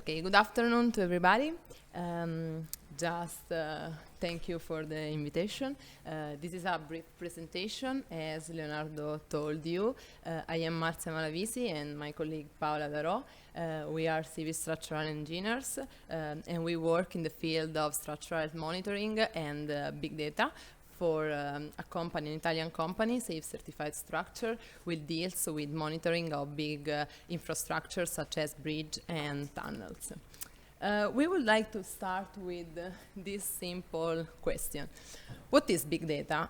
Okay, good afternoon to everybody. Thank you for the invitation. This is a brief presentation. As Leonardo told you, I am Marzia Malavisi and my colleague Paola Darò. We are civil structural engineers and we work in the field of structural monitoring and big data for a company, an Italian company, Safe Certified Structure, which deals with monitoring of big infrastructures such as bridge and tunnels. We would like to start with this simple question. What is big data?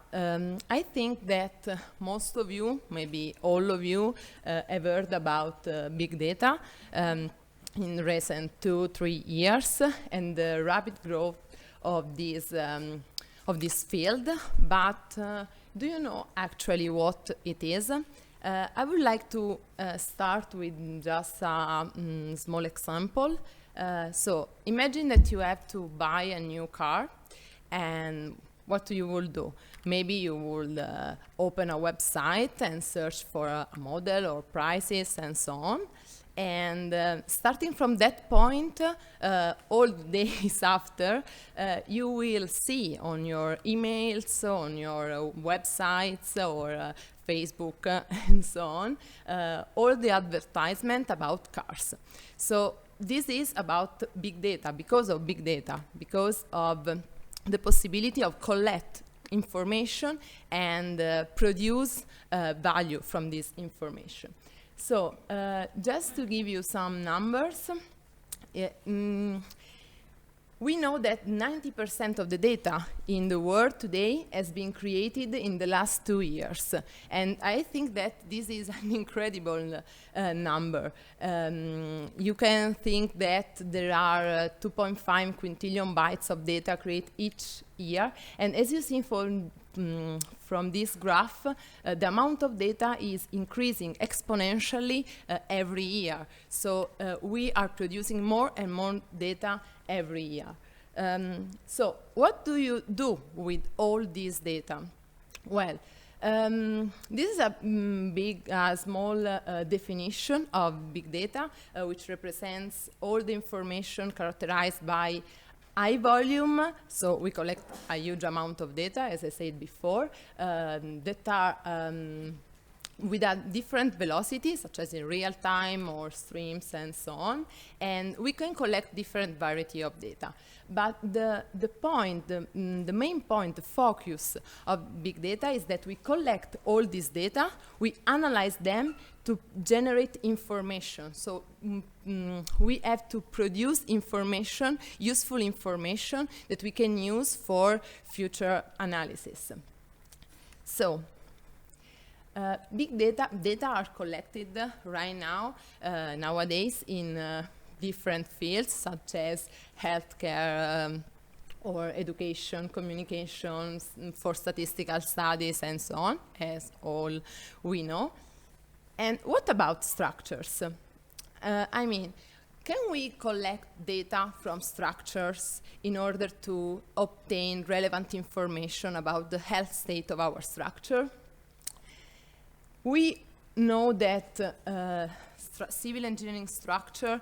I think that most of you, maybe all of you, have heard about big data in recent 2-3 years and the rapid growth of this field, but do you know actually what it is? I would like to start with just a small example. So imagine that you have to buy a new car, and what you will do? Maybe you will open a website and search for a model or prices and so on. And starting from that point, all the days after, you will see on your emails, on your websites or Facebook and so on, all the advertisement about cars. So this is about big data, because of big data, because of the possibility of collect information and produce value from this information. So just to give you some numbers, we know that 90% of the data in the world today has been created in the last 2 years. And I think that this is an incredible number. You can think that there are 2.5 quintillion bytes of data created each year. And as you see from this graph, the amount of data is increasing exponentially every year. So we are producing more and more data every year. So what do you do with all this data? Well, this is a small definition of big data, which represents all the information characterized by high volume, so we collect a huge amount of data, as I said before, that are with a different velocity, such as in real time or streams and so on, and we can collect different variety of data. But the main point, the focus of big data is that we collect all this data, we analyze them to generate information. So we have to produce information, useful information that we can use for future analysis. So big data are collected right now, nowadays in different fields such as healthcare or education, communications, for statistical studies and so on, as all we know. And what about structures? I mean, can we collect data from structures in order to obtain relevant information about the health state of our structure? We know that civil engineering structure,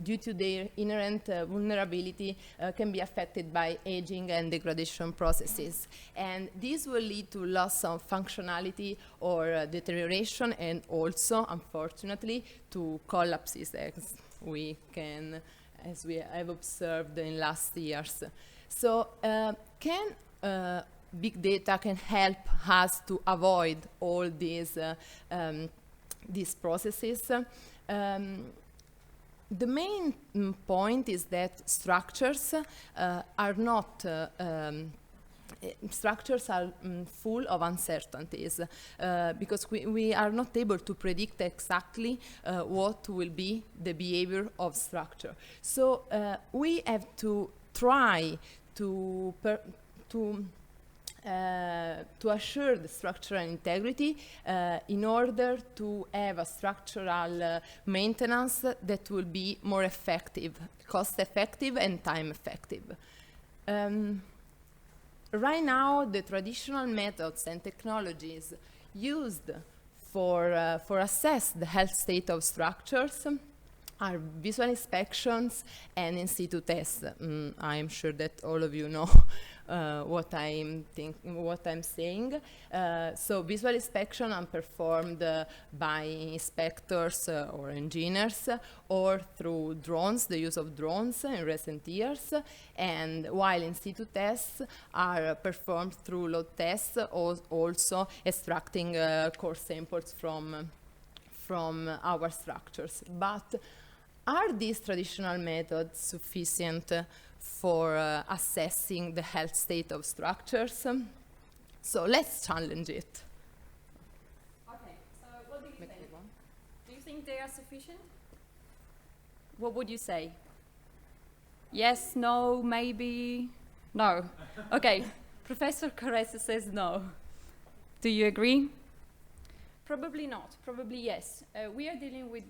due to their inherent vulnerability, can be affected by aging and degradation processes. And this will lead to loss of functionality or deterioration, and also, unfortunately, to collapses, as we have observed in last years. So big data can help us to avoid all these processes. The main point is that structures are full of uncertainties because we are not able to predict exactly what will be the behavior of structure. So we have to try to assure the structural integrity in order to have a structural maintenance that will be more effective, cost-effective and time-effective. Right now, the traditional methods and technologies used for assess the health state of structures are visual inspections and in situ tests. I'm sure that all of you know what I'm saying. So visual inspection are performed by inspectors or engineers, or through drones, the use of drones in recent years, and while in situ tests are performed through load tests, or also extracting core samples from our structures. But are these traditional methods sufficient for assessing the health state of structures? So let's challenge it. Okay, so what do you think? Do you think they are sufficient? What would you say? Yes, no, maybe? No. Okay, Professor Caressa says no. Do you agree? Probably not, probably yes. We are dealing with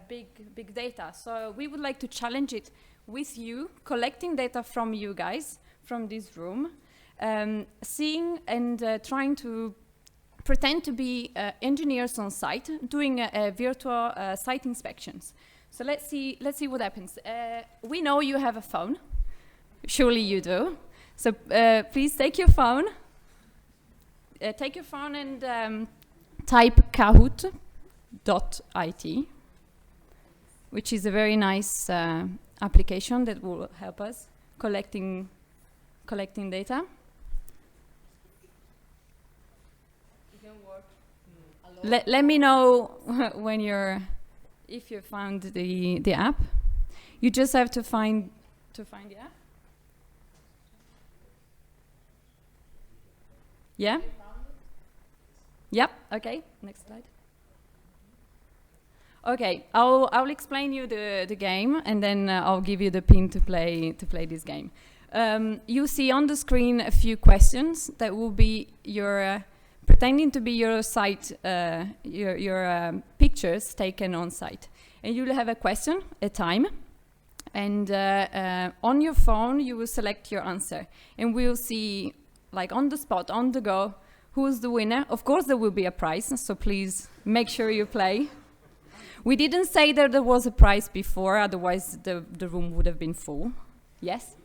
big data, so we would like to challenge it with you, collecting data from you guys, from this room, seeing and trying to pretend to be engineers on site, doing virtual site inspections. So let's see what happens. We know you have a phone, surely you do. So please take your phone and type kahoot.it, which is a very nice application that will help us collecting data. You can work let me know when if you found the app. You just have to find the app. Yeah? Yep, okay, next slide. Okay, I'll explain you the game, and then I'll give you the pin to play this game. You see on the screen a few questions that will be your pretending to be your site, your pictures taken on site, and you'll have a question, a time, and on your phone you will select your answer, and we'll see, like on the spot, on the go, who's the winner. Of course there will be a prize, so please make sure you play. We didn't say that there was a prize before, otherwise the room would have been full. Yes?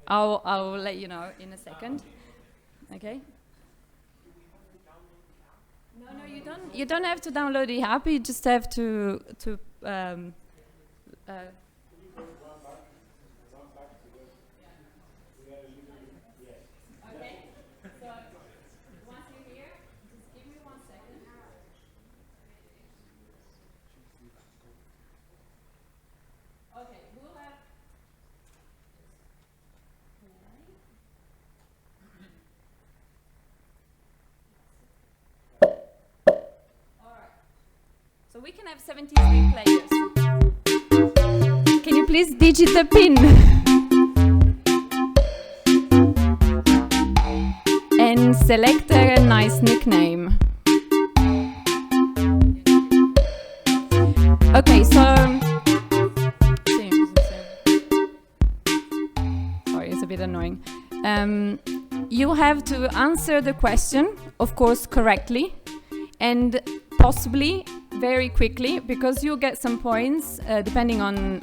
I'll let you know in a second. Okay? No, you don't. You don't have to download the app. You just have to So we can have 73 players. Can you please digit the pin? And select a nice nickname. Okay, so... Sorry, it's a bit annoying. You have to answer the question, of course, correctly, and possibly very quickly, because you'll get some points depending on,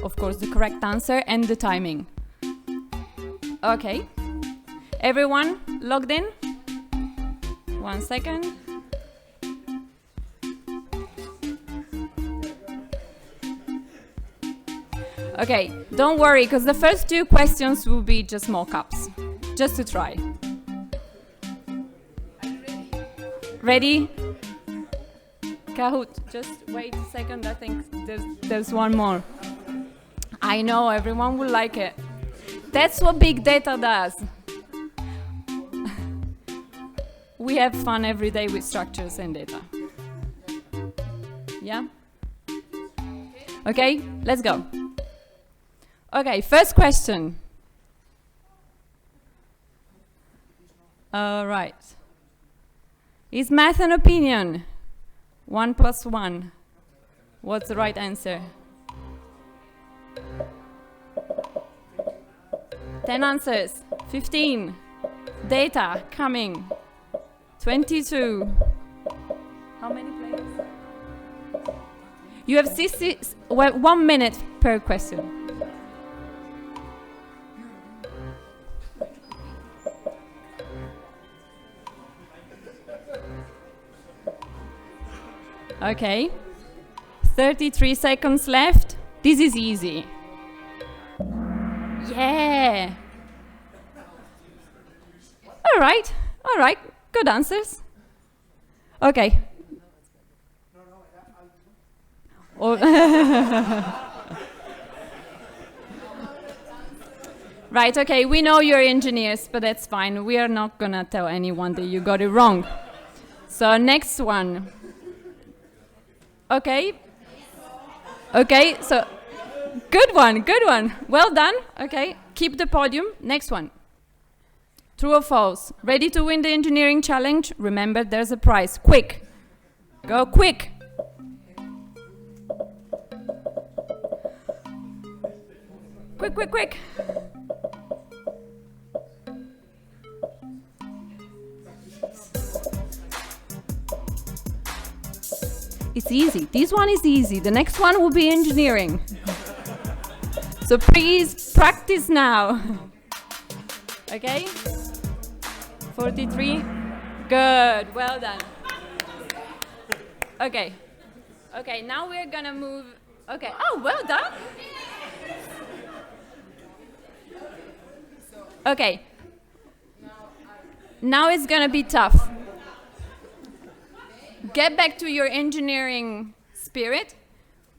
of course, the correct answer and the timing. Okay, everyone logged in? 1 second. Okay, don't worry, because the first 2 questions will be just mock-ups, just to try. Ready? Kahoot, just wait a second, I think there's one more. I know, everyone will like it. That's what big data does. We have fun every day with structures and data. Yeah? Okay, let's go. Okay, first question. All right. Is math an opinion? 1 + 1. What's the right answer? 10 answers. 15. Data coming. 22. How many players? You have 1 minute per question. Okay, 33 seconds left. This is easy. Yeah. All right, good answers. Okay. Right, okay, we know you're engineers, but that's fine. We are not gonna tell anyone that you got it wrong. So next one. Okay. Okay, so good one. Well done. Okay, keep the podium. Next one. True or false? Ready to win the engineering challenge? Remember, there's a prize. Quick. Go quick. Quick. It's easy. This one is easy. The next one will be engineering. So please practice now. Okay? 43. Good. Well done. Okay. Okay, now we're gonna move. Okay. Oh, well done. Okay. Now it's gonna be tough. Get back to your engineering spirit.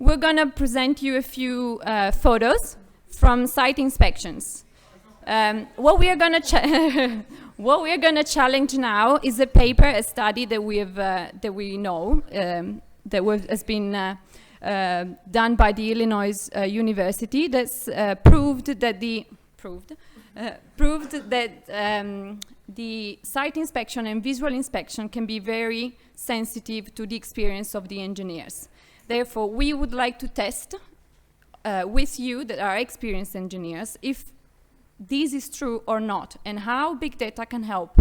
We're going to present you a few photos from site inspections. What we are going to challenge now is a paper, a study that we know that has been done by the Illinois University that's proved that the site inspection and visual inspection can be very sensitive to the experience of the engineers. Therefore, we would like to test with you that are experienced engineers if this is true or not, and how big data can help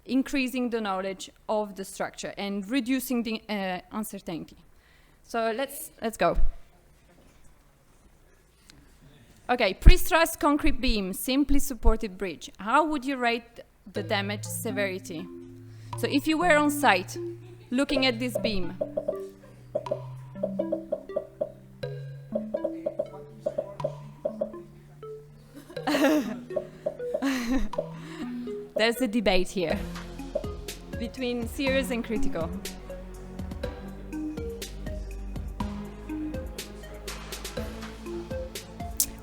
increasing the knowledge of the structure and reducing the uncertainty. So let's go. Okay, prestressed concrete beam, simply supported bridge. How would you rate the damage severity? So if you were on site, looking at this beam, there's a debate here between serious and critical.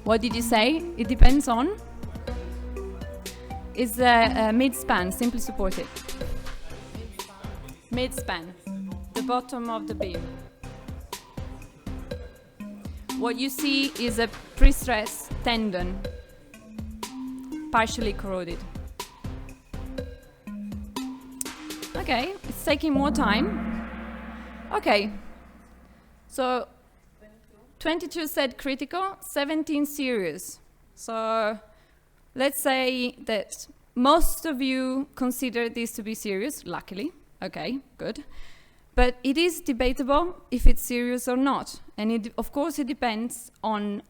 What did you say? It depends on? Is mid-span, simply supported. Mid-span, the bottom of the beam. What you see is a prestressed tendon, partially corroded. Okay, it's taking more time. Okay, so 22 said critical, 17 serious. So let's say that most of you consider this to be serious, luckily. Okay, good. But it is debatable if it's serious or not. And of course, it depends on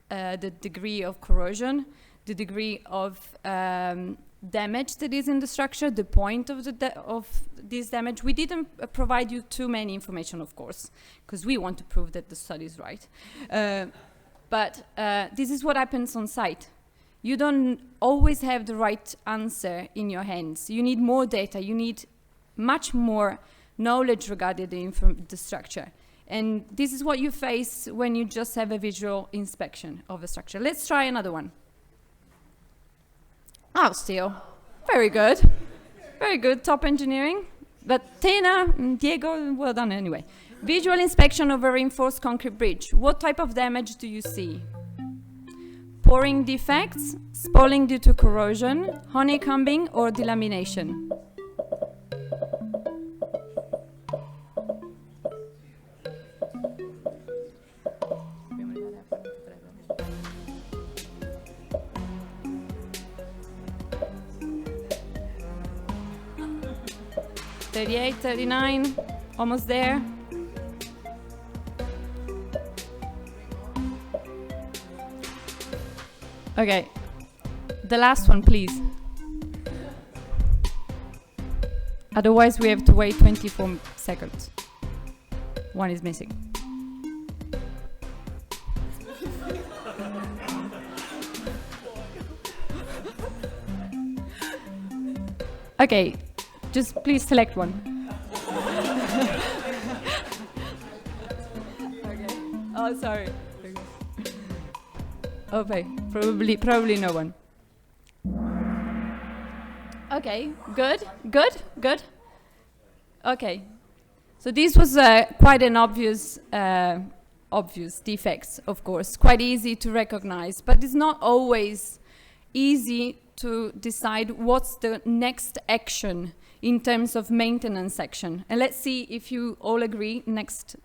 the degree of corrosion, the degree of damage that is in the structure, the point of this damage. We didn't provide you too many information, of course, because we want to prove that the study is right. But this is what happens on site. You don't always have the right answer in your hands. You need more data. You need much more knowledge regarding the structure. And this is what you face when you just have a visual inspection of a structure. Let's try another one. Oh, still. Very good. Very good, top engineering. But Tena, Diego, well done anyway. Visual inspection of a reinforced concrete bridge. What type of damage do you see? Pouring defects, spalling due to corrosion, honeycombing, or delamination? $38, $39, almost there. Okay, the last one, please. Otherwise, we have to wait 24 seconds. One is missing. Okay, just please select one. Okay. Oh, sorry. Okay, probably no one. Okay, good. Okay, so this was quite an obvious defects, of course, quite easy to recognize, but it's not always easy to decide what's the next action in terms of maintenance action. And let's see if you all agree. Next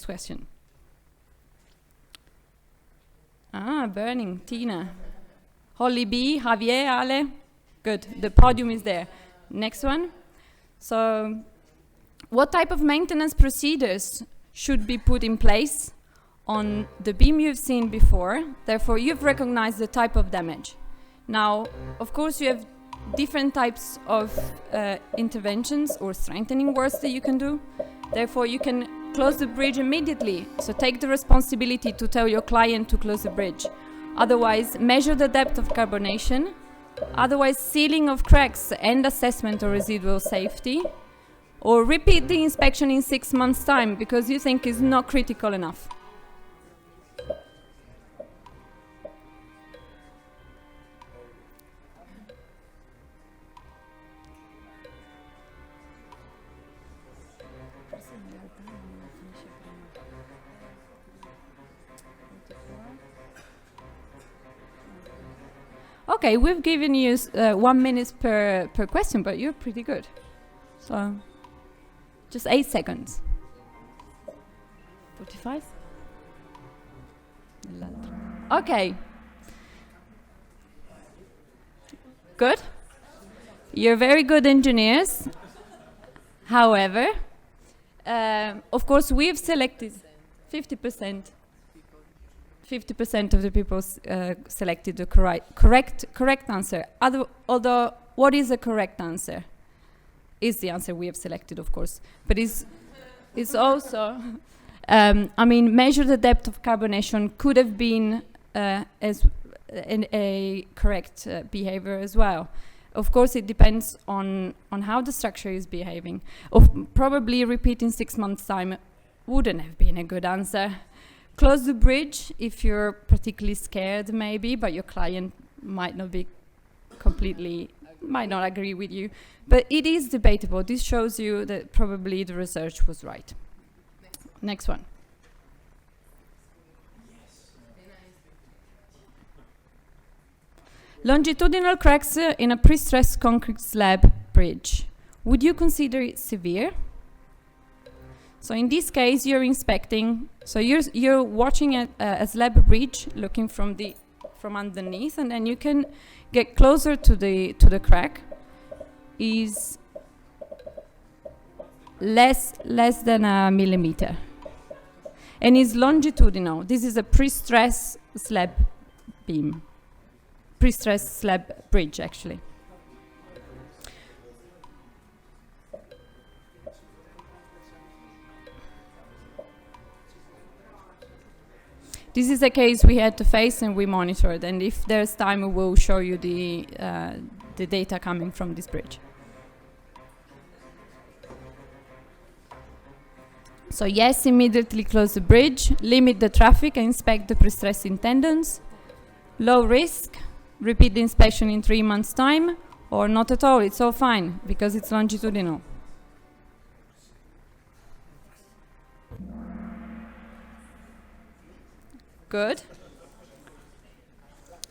question. Burning, Tina. Holly B, Javier, Ale. Good, the podium is there. Next one. So, what type of maintenance procedures should be put in place on the beam you've seen before? Therefore, you've recognized the type of damage. Now, of course, you have different types of interventions or strengthening works that you can do. Therefore, you can close the bridge immediately. So take the responsibility to tell your client to close the bridge. Otherwise, measure the depth of carbonation. Otherwise, sealing of cracks and assessment of residual safety. Or repeat the inspection in 6 months' time because you think it's not critical enough. Okay, we've given you 1 minute per question, but you're pretty good. So, just 8 seconds. 45? Okay. Good. You're very good engineers. However, of course, we've selected 50%. 50% of the people selected the correct answer. Although, what is a correct answer? Is the answer we have selected, of course. But it's also, I mean, measure the depth of carbonation could have been as a correct behavior as well. Of course, it depends on how the structure is behaving. Probably repeat in 6 months' time wouldn't have been a good answer. Close the bridge if you're particularly scared, maybe, but your client might not be might not agree with you. But it is debatable. This shows you that probably the research was right. Next one. Longitudinal cracks in a prestressed concrete slab bridge. Would you consider it severe? So in this case, you're inspecting. So you're watching a slab bridge, looking from underneath, and then you can get closer to the crack. Is less than a millimeter, and is longitudinal. This is a prestressed slab beam, prestressed slab bridge, actually. This is a case we had to face and we monitored, and if there's time, we will show you the data coming from this bridge. So yes, immediately close the bridge, limit the traffic and inspect the prestressing tendons. Low risk, repeat the inspection in 3 months' time, or not at all, it's all fine, because it's longitudinal. Good.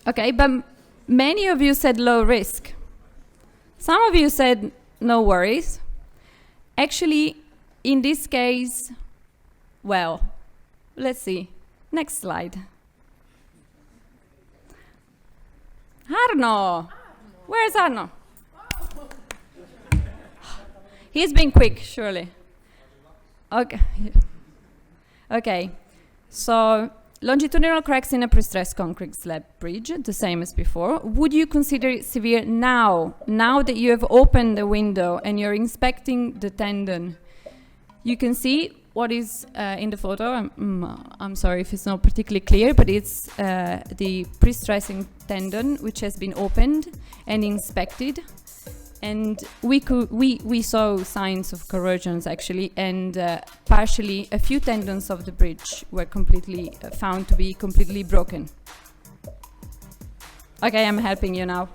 Okay, but many of you said low risk. Some of you said no worries. Actually, in this case, well, let's see. Next slide. Arno! Where's Arno? He's been quick, surely. Okay. Okay, so Longitudinal cracks in a prestressed concrete slab bridge, the same as before. Would you consider it severe now? Now that you have opened the window and you're inspecting the tendon, you can see what is in the photo. I'm sorry if it's not particularly clear, but it's the pre-stressing tendon, which has been opened and inspected. And we saw signs of corrosions actually, and partially a few tendons of the bridge were completely found to be completely broken. Okay, I'm helping you now.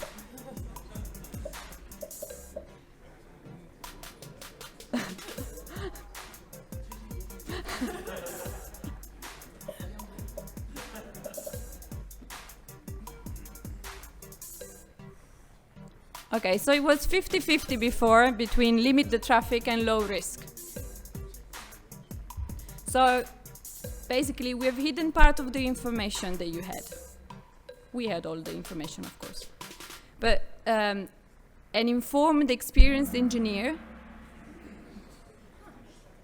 Okay, so it was 50-50 before between limit the traffic and low risk. So basically we have hidden part of the information that you had. We had all the information, of course. But an informed, experienced engineer.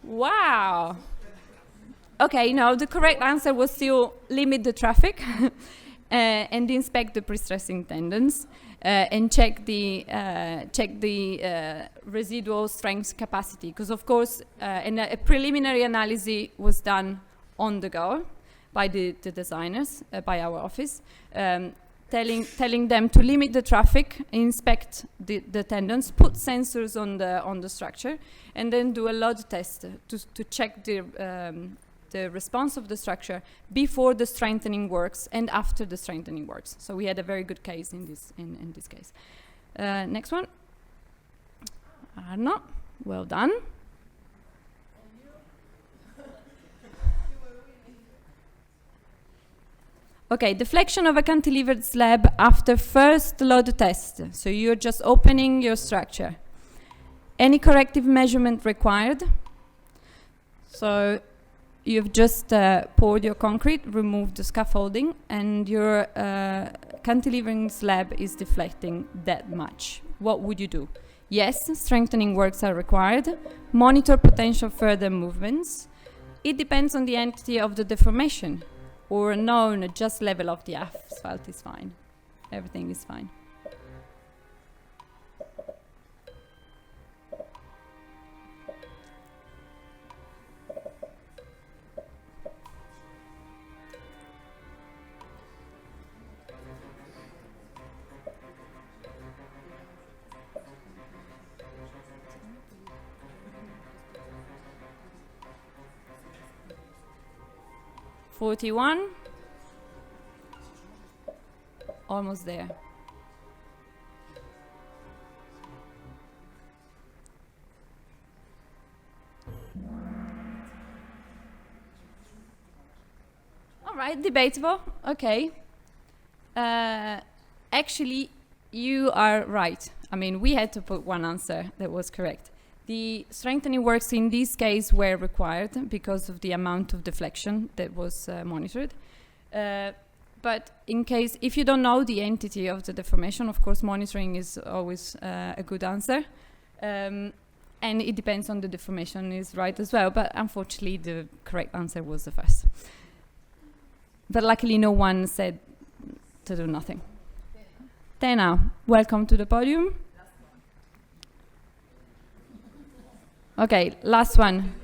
Wow. Okay, no, the correct answer was still limit the traffic and inspect the pre-stressing tendons. And check the residual strength capacity, because of course a preliminary analysis was done on the go by the designers, by our office, telling them to limit the traffic, inspect the tendons, put sensors on the structure, and then do a load test to check the response of the structure before the strengthening works and after the strengthening works. So we had a very good case in this case. Next one. Arno, well done. Okay, deflection of a cantilevered slab after first load test. So you're just opening your structure. Any corrective measurement required? So you've just poured your concrete, removed the scaffolding, and your cantilevering slab is deflecting that much. What would you do? Yes, strengthening works are required. Monitor potential further movements. It depends on the entity of the deformation. Or no, just level of the asphalt is fine. Everything is fine. $41, almost there. All right, debatable, okay. Actually, you are right. I mean, we had to put one answer that was correct. The strengthening works in this case were required because of the amount of deflection that was monitored. But in case, if you don't know the entity of the deformation, of course, monitoring is always a good answer. And it depends on the deformation is right as well. But unfortunately, the correct answer was the first. But luckily, no one said to do nothing. Tena, welcome to the podium. Okay, last one.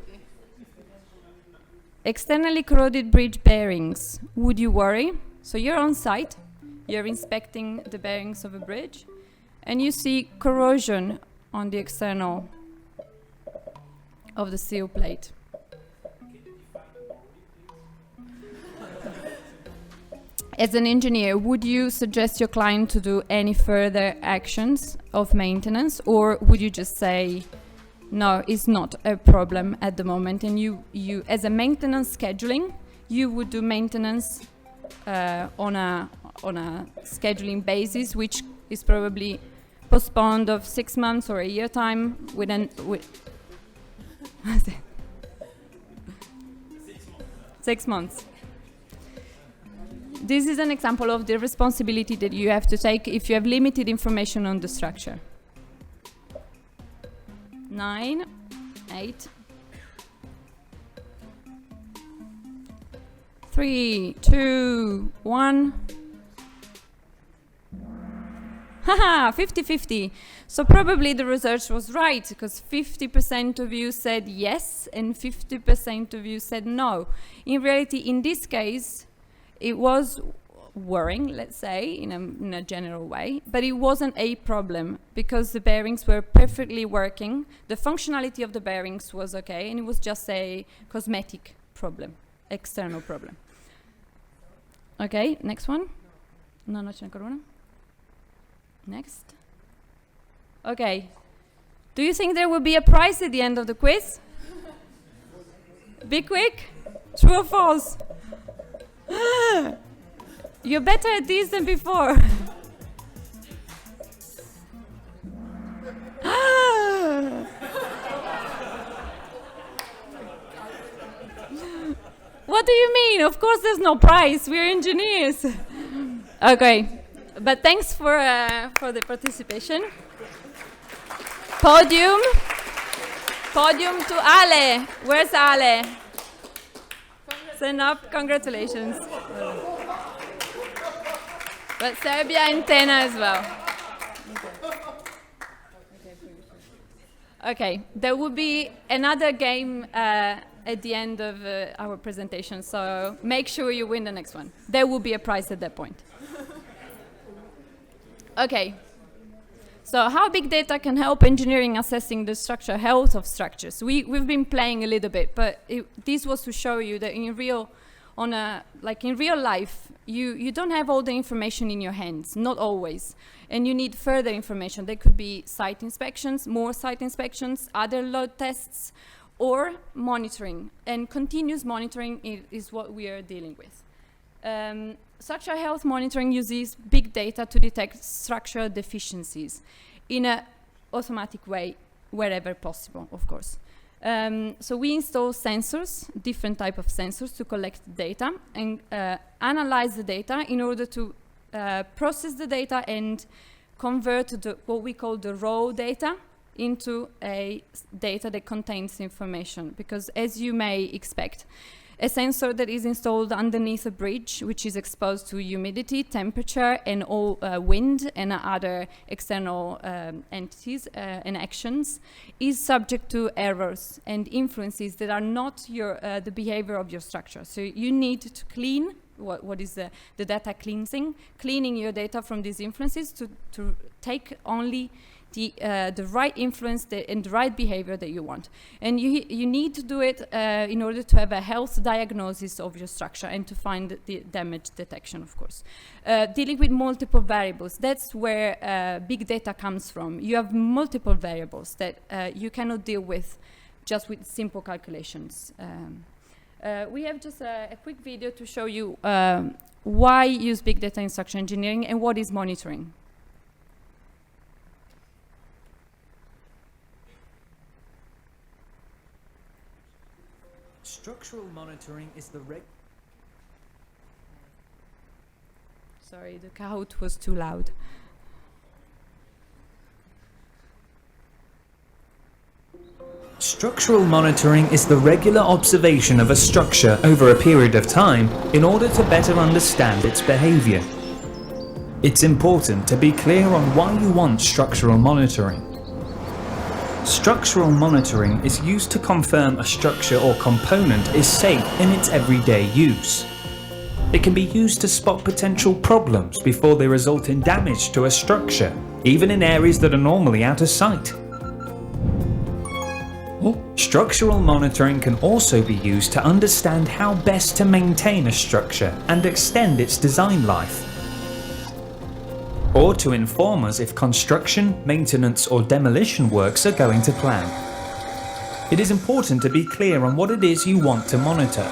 Externally corroded bridge bearings. Would you worry? So you're on site, you're inspecting the bearings of a bridge, and you see corrosion on the external of the steel plate. As an engineer, would you suggest your client to do any further actions of maintenance, or would you just say, no, it's not a problem at the moment, and you as a maintenance scheduling, you would do maintenance on a scheduling basis, which is probably postponed of 6 months or a year time with 6 months. This is an example of the responsibility that you have to take if you have limited information on the structure. 9, 8, 3, 3, 2, 1. Haha, 50-50. So probably the research was right, because 50% of you said yes and 50% of you said no. In reality, in this case, it was worrying, let's say, in a general way, but it wasn't a problem because the bearings were perfectly working. The functionality of the bearings was okay, and it was just a cosmetic problem, external problem. Okay, next one. No, c'è ancora una. Next. Okay. Do you think there will be a prize at the end of the quiz? Be quick. True or false? You're better at this than before. What do you mean? Of course there's no prize. We're engineers. Okay. But thanks for the participation. Podium to Ale. Where's Ale? Stand up. Congratulations. But Serbia and Tena as well. Okay, there will be another game at the end of our presentation, so make sure you win the next one. There will be a prize at that point. Okay, so how big data can help engineering assessing the structural health of structures? We've been playing a little bit, but this was to show you that in real life, you don't have all the information in your hands, not always, and you need further information. There could be site inspections, more site inspections, other load tests, or monitoring, and continuous monitoring is what we are dealing with. Structural health monitoring uses big data to detect structural deficiencies in an automatic way, wherever possible, of course. So we install sensors, different type of sensors, to collect data and analyze the data in order to process the data and convert what we call the raw data into a data that contains information. Because as you may expect, a sensor that is installed underneath a bridge, which is exposed to humidity, temperature, and all wind and other external entities and actions, is subject to errors and influences that are not the behavior of your structure. So you need to clean what is the data cleaning your data from these influences to take only the right influence and the right behavior that you want. And you need to do it in order to have a health diagnosis of your structure and to find the damage detection, of course. Dealing with multiple variables, that's where big data comes from. You have multiple variables that you cannot deal with just with simple calculations. We have just a quick video to show you why use big data in structural engineering and what is monitoring. Structural monitoring is the Sorry, the Kahoot was too loud. Structural monitoring is the regular observation of a structure over a period of time in order to better understand its behavior. It's important to be clear on why you want structural monitoring. Structural monitoring is used to confirm a structure or component is safe in its everyday use. It can be used to spot potential problems before they result in damage to a structure, even in areas that are normally out of sight. Structural monitoring can also be used to understand how best to maintain a structure and extend its design life, or to inform us if construction, maintenance or demolition works are going to plan. It is important to be clear on what it is you want to monitor.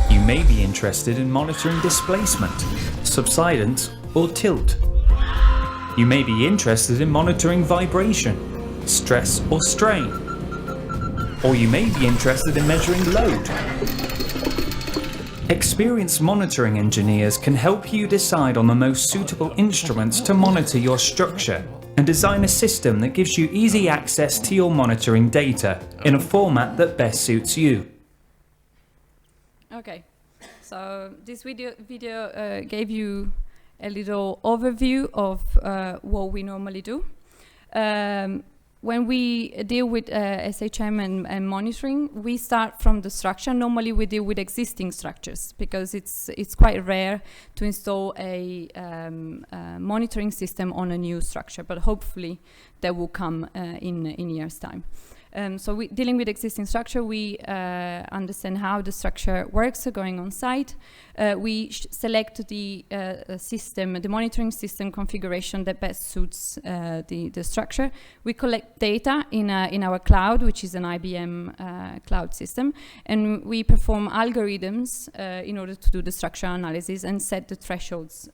You may be interested in monitoring displacement, subsidence or tilt. You may be interested in monitoring vibration, stress or strain. Or you may be interested in measuring load. Experienced monitoring engineers can help you decide on the most suitable instruments to monitor your structure and design a system that gives you easy access to your monitoring data in a format that best suits you. Okay, so this video gave you a little overview of what we normally do. When we deal with SHM and monitoring, we start from the structure. Normally we deal with existing structures because it's quite rare to install a monitoring system on a new structure, but hopefully that will come in years' time. So dealing with existing structure, we understand how the structure works, so going on site. We select the system, the monitoring system configuration that best suits the structure. We collect data in our cloud, which is an IBM cloud system, and we perform algorithms in order to do the structure analysis and set the thresholds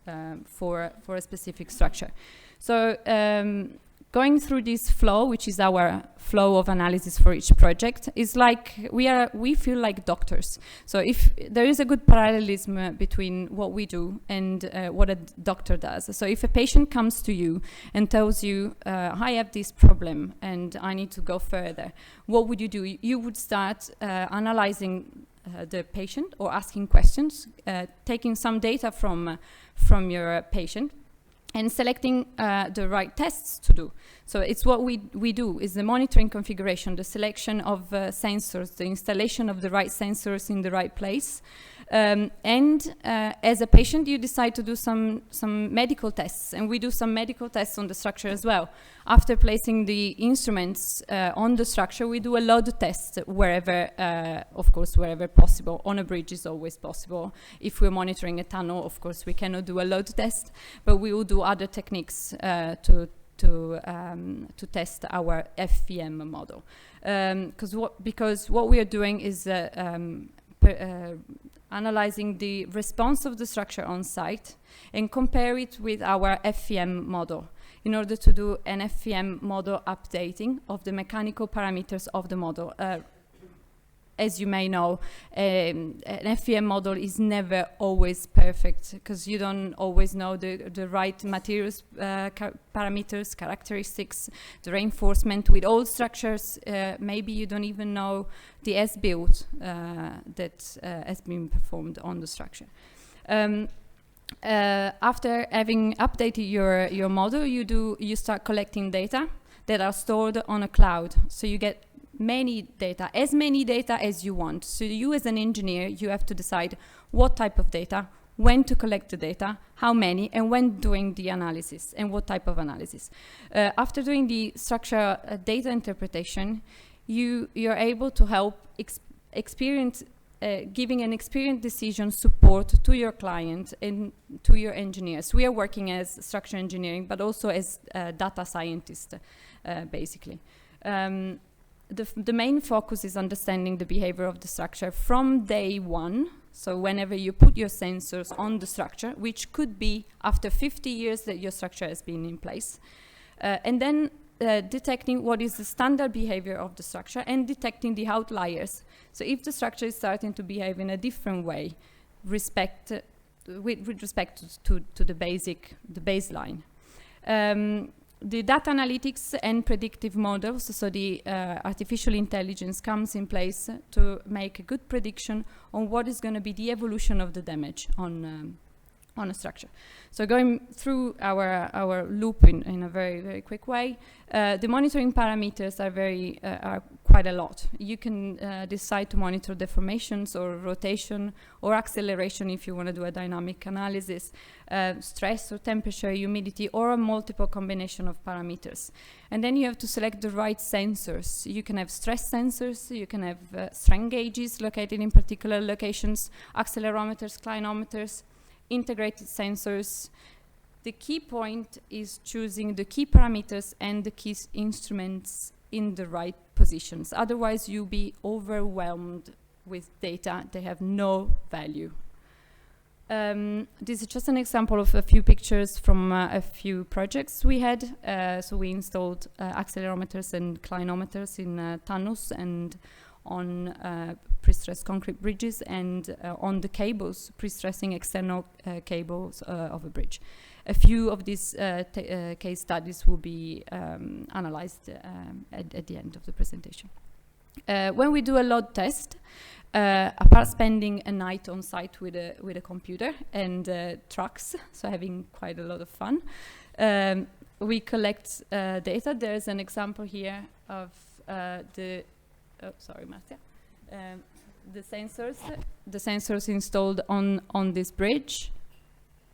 for a specific structure. So going through this flow, which is our flow of analysis for each project, is like we feel like doctors. So if there is a good parallelism between what we do and what a doctor does. So if a patient comes to you and tells you, I have this problem and I need to go further, what would you do? You would start analyzing the patient or asking questions, taking some data from your patient, and selecting the right tests to do. So it's what we do, is the monitoring configuration, the selection of sensors, the installation of the right sensors in the right place. And as a patient, you decide to do some medical tests, and we do some medical tests on the structure as well. After placing the instruments on the structure, we do a load test wherever, of course, wherever possible. On a bridge is always possible. If we're monitoring a tunnel, of course, we cannot do a load test, but we will do other techniques to test our FVM model. Because what we are doing is analyzing the response of the structure on site and compare it with our FVM model in order to do an FVM model updating of the mechanical parameters of the model. As you may know, an FVM model is never always perfect because you don't always know the right materials, parameters, characteristics, the reinforcement. With old structures, maybe you don't even know the S-build that has been performed on the structure. After having updated your model, you start collecting data that are stored on a cloud. So you get many data as you want. So you as an engineer, you have to decide what type of data, when to collect the data, how many, and when doing the analysis, and what type of analysis. After doing the structure data interpretation, you're able to help giving an experienced decision support to your client and to your engineers. We are working as structural engineering, but also as data scientists, basically. The main focus is understanding the behavior of the structure from day one. So whenever you put your sensors on the structure, which could be after 50 years that your structure has been in place, and then detecting what is the standard behavior of the structure and detecting the outliers. So if the structure is starting to behave in a different way, with respect to the baseline. The data analytics and predictive models, so the artificial intelligence comes in place to make a good prediction on what is going to be the evolution of the damage on a structure. So going through our loop in a very, very quick way, the monitoring parameters are quite a lot. You can decide to monitor deformations or rotation or acceleration if you want to do a dynamic analysis, stress or temperature, humidity, or a multiple combination of parameters. And then you have to select the right sensors. You can have stress sensors, you can have strain gauges located in particular locations, accelerometers, clinometers, integrated sensors. The key point is choosing the key parameters and the key instruments in the right positions. Otherwise, you'll be overwhelmed with data that have no value. This is just an example of a few pictures from a few projects we had. So we installed accelerometers and clinometers in tunnels and on prestressed concrete bridges and on the cables, prestressing external cables of a bridge. A few of these case studies will be analyzed at the end of the presentation. When we do a load test, apart spending a night on site with a computer and trucks, so having quite a lot of fun, we collect data. There's an example here of the sensors installed on this bridge.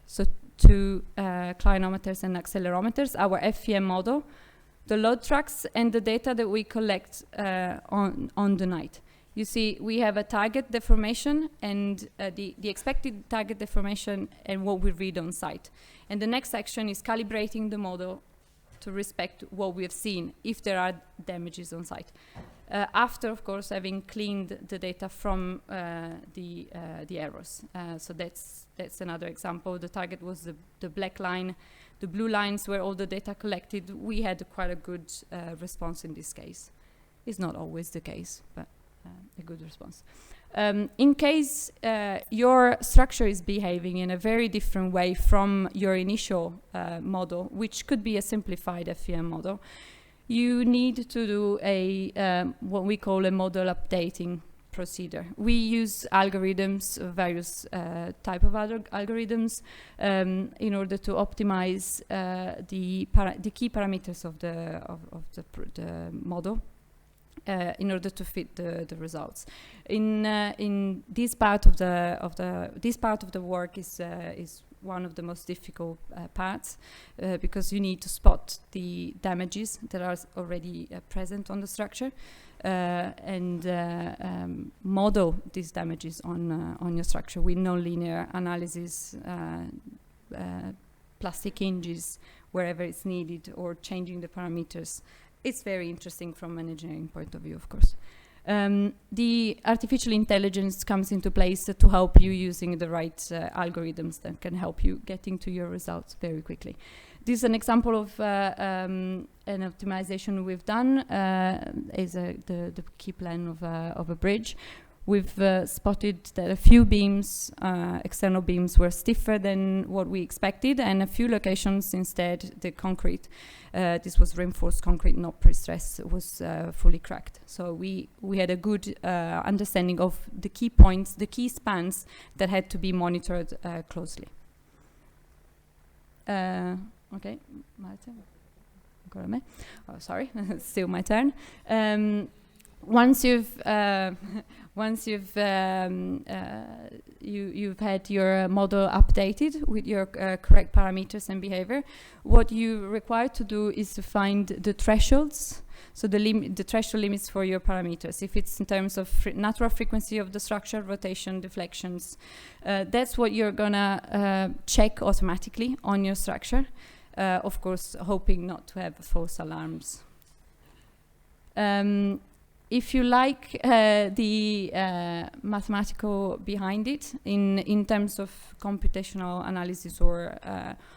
So 2 clinometers and accelerometers, our FEM model, the load trucks, and the data that we collect on the night. You see, we have a target deformation and the expected target deformation and what we read on site. And the next section is calibrating the model to respect what we have seen, if there are damages on site. After, of course, having cleaned the data from the errors. So that's another example. The target was the black line. The blue lines were all the data collected. We had quite a good response in this case. It's not always the case, but a good response. In case your structure is behaving in a very different way from your initial model, which could be a simplified FEM model, you need to do a what we call a model updating procedure. We use algorithms, various type of algorithms, in order to optimize the key parameters of the model. In order to fit the results, in this part of the work is one of the most difficult parts because you need to spot the damages that are already present on the structure and model these damages on your structure with nonlinear analysis, plastic hinges wherever it's needed, or changing the parameters. It's very interesting from an engineering point of view, of course. The artificial intelligence comes into place to help you using the right algorithms that can help you getting to your results very quickly. This is an example of an optimization we've done, is the key plan of a bridge. We've spotted that a few beams, external beams, were stiffer than what we expected, and a few locations instead, the concrete, this was reinforced concrete, not prestressed, was fully cracked. So we had a good understanding of the key points, the key spans that had to be monitored closely. Okay, Marzia, ancora me. Oh, sorry, it's still my turn. Once you've had your model updated with your correct parameters and behavior, what you require to do is to find the thresholds, so the threshold limits for your parameters. If it's in terms of natural frequency of the structure, rotation, deflections, that's what you're gonna check automatically on your structure. Of course, hoping not to have false alarms. If you like the mathematical behind it, in terms of computational analysis or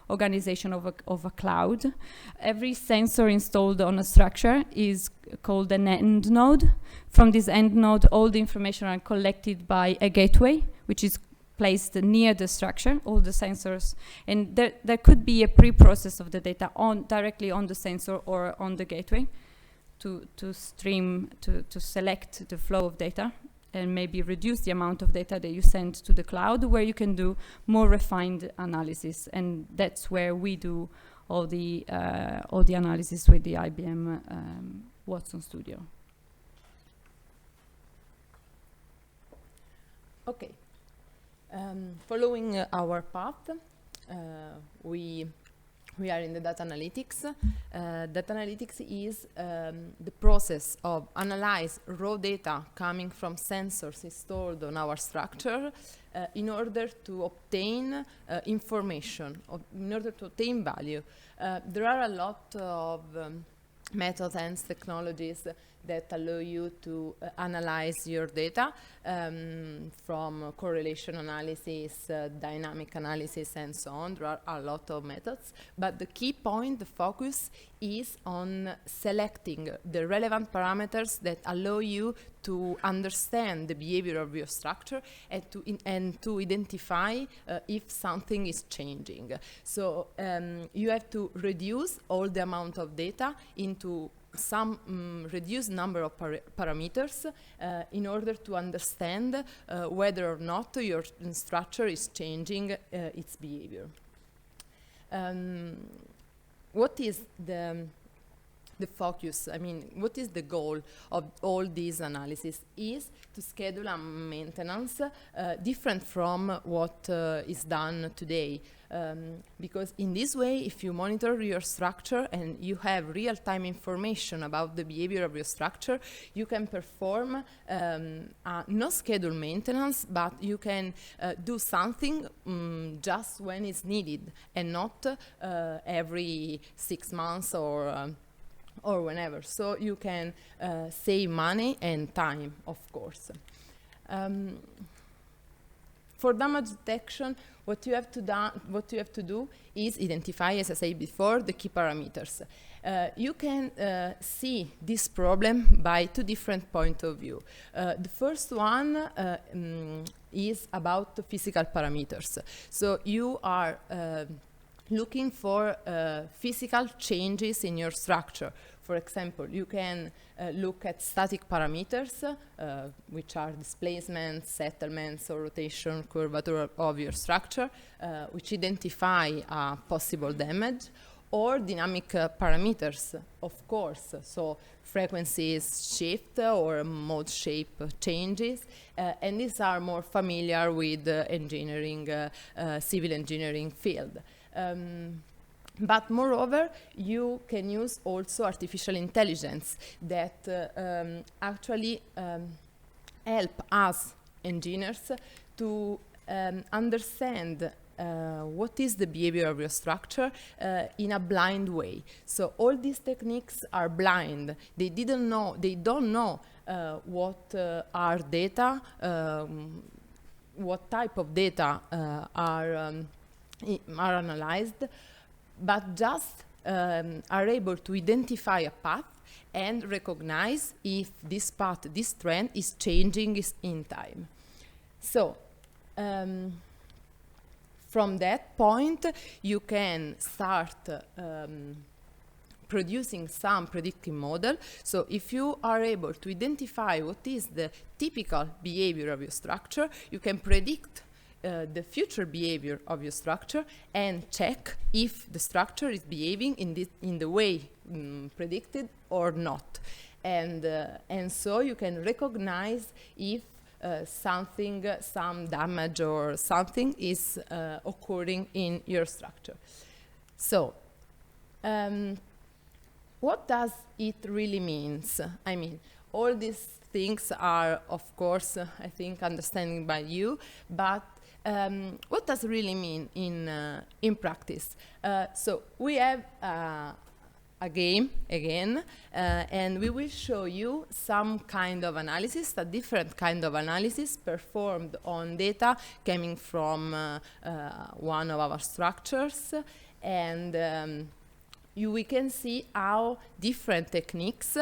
organization of a cloud, every sensor installed on a structure is called an end node. From this end node, all the information are collected by a gateway, which is placed near the structure, all the sensors, and there could be a pre-process of the data directly on the sensor or on the gateway. To select the flow of data and maybe reduce the amount of data that you send to the cloud, where you can do more refined analysis, and that's where we do all the analysis with the IBM Watson Studio. Okay, following our path, we are in the data analytics. Data analytics is the process of analyze raw data coming from sensors installed on our structure in order to obtain information, in order to obtain value. There are a lot of methods and technologies that allow you to analyze your data, from correlation analysis, dynamic analysis, and so on. There are a lot of methods, but the key point, the focus, is on selecting the relevant parameters that allow you to understand the behavior of your structure and to identify if something is changing. So you have to reduce all the amount of data into some reduced number of parameters in order to understand whether or not your structure is changing its behavior. What is the focus? I mean, what is the goal of all these analysis? Is to schedule a maintenance different from what is done today. Because in this way, if you monitor your structure and you have real-time information about the behavior of your structure, you can perform no scheduled maintenance, but you can do something just when it's needed and not every 6 months or whenever. So you can save money and time, of course. For damage detection, what you have to do is identify, as I said before, the key parameters. You can see this problem by 2 different points of view. The first one is about the physical parameters. So you are looking for physical changes in your structure. For example, you can look at static parameters, which are displacements, settlements, or rotation, curvature of your structure, which identify possible damage, or dynamic parameters, of course, so frequencies shift or mode shape changes, and these are more familiar with engineering, civil engineering field. But moreover, you can use also artificial intelligence that actually help us engineers to understand what is the behavior of your structure in a blind way. So all these techniques are blind. They don't know what are data, what type of data are analyzed, but just are able to identify a path and recognize if this path, this trend is changing in time. So from that point, you can start producing some predictive model. So if you are able to identify what is the typical behavior of your structure, you can predict the future behavior of your structure and check if the structure is behaving in the way predicted or not. And so you can recognize if some damage or something is occurring in your structure. So what does it really means? I mean, all these things are, of course, I think, understanding by you, but what does it really mean in practice? So we have a game again, and we will show you some kind of analysis, a different kind of analysis performed on data coming from one of our structures, and we can see how different techniques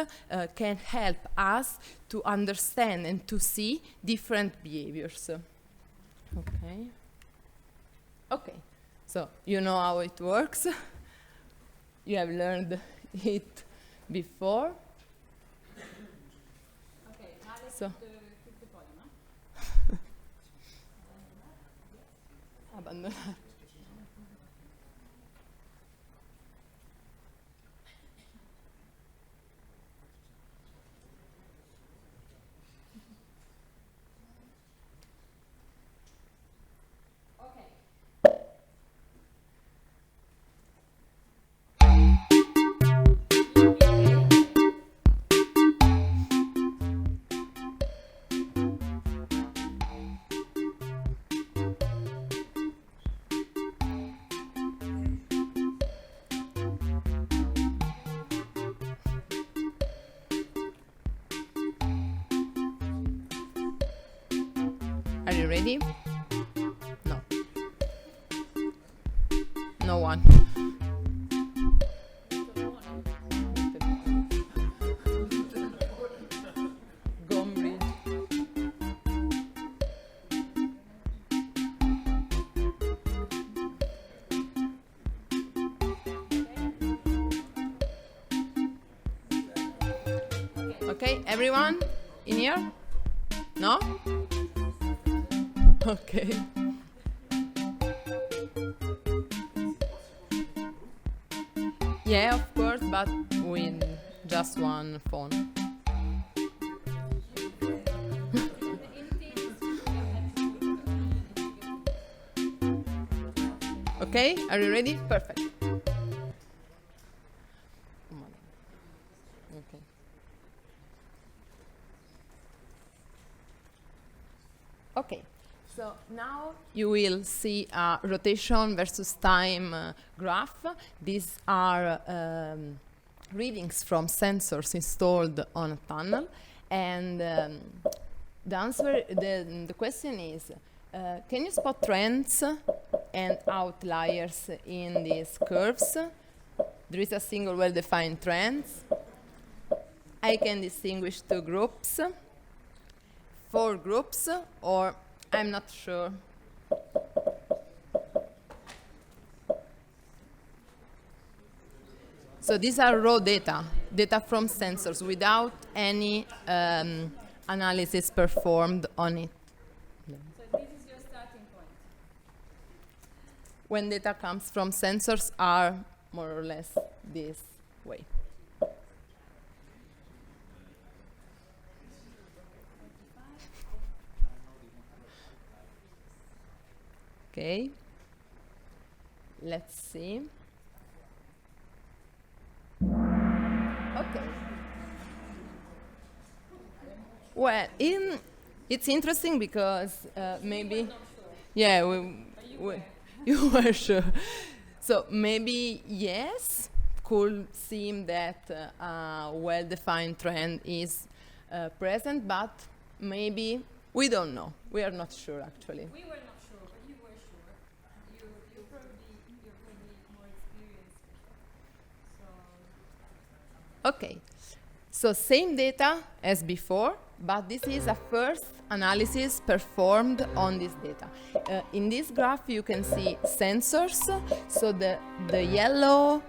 can help us to understand and to see different behaviors. Okay, so you know how it works. You have learned it before. Okay, now let's So. keep the volume, huh? Abbandonar. Are you ready? No. No one. Gomri. Okay, everyone in here? No? Okay. Yeah, of course, but with just one phone. Okay, are you ready? Perfect. Okay. Okay, so now you will see a rotation versus time graph. These are readings from sensors installed on a tunnel, and the answer, the question is, can you spot trends and outliers in these curves? There is a single well-defined trend. I can distinguish two groups, 4 groups, or I'm not sure. So these are raw data from sensors without any analysis performed on it. So this is your starting point. When data comes from sensors are more or less this way. Okay, let's see. Okay. Well, it's interesting because maybe, yeah, you were sure. So maybe yes, could seem that a well-defined trend is present, but maybe we don't know. We are not sure actually. We were not sure, but you were sure. You're probably more experienced. So. Okay, so same data as before, but this is a first analysis performed on this data. In this graph you can see sensors, so the yellow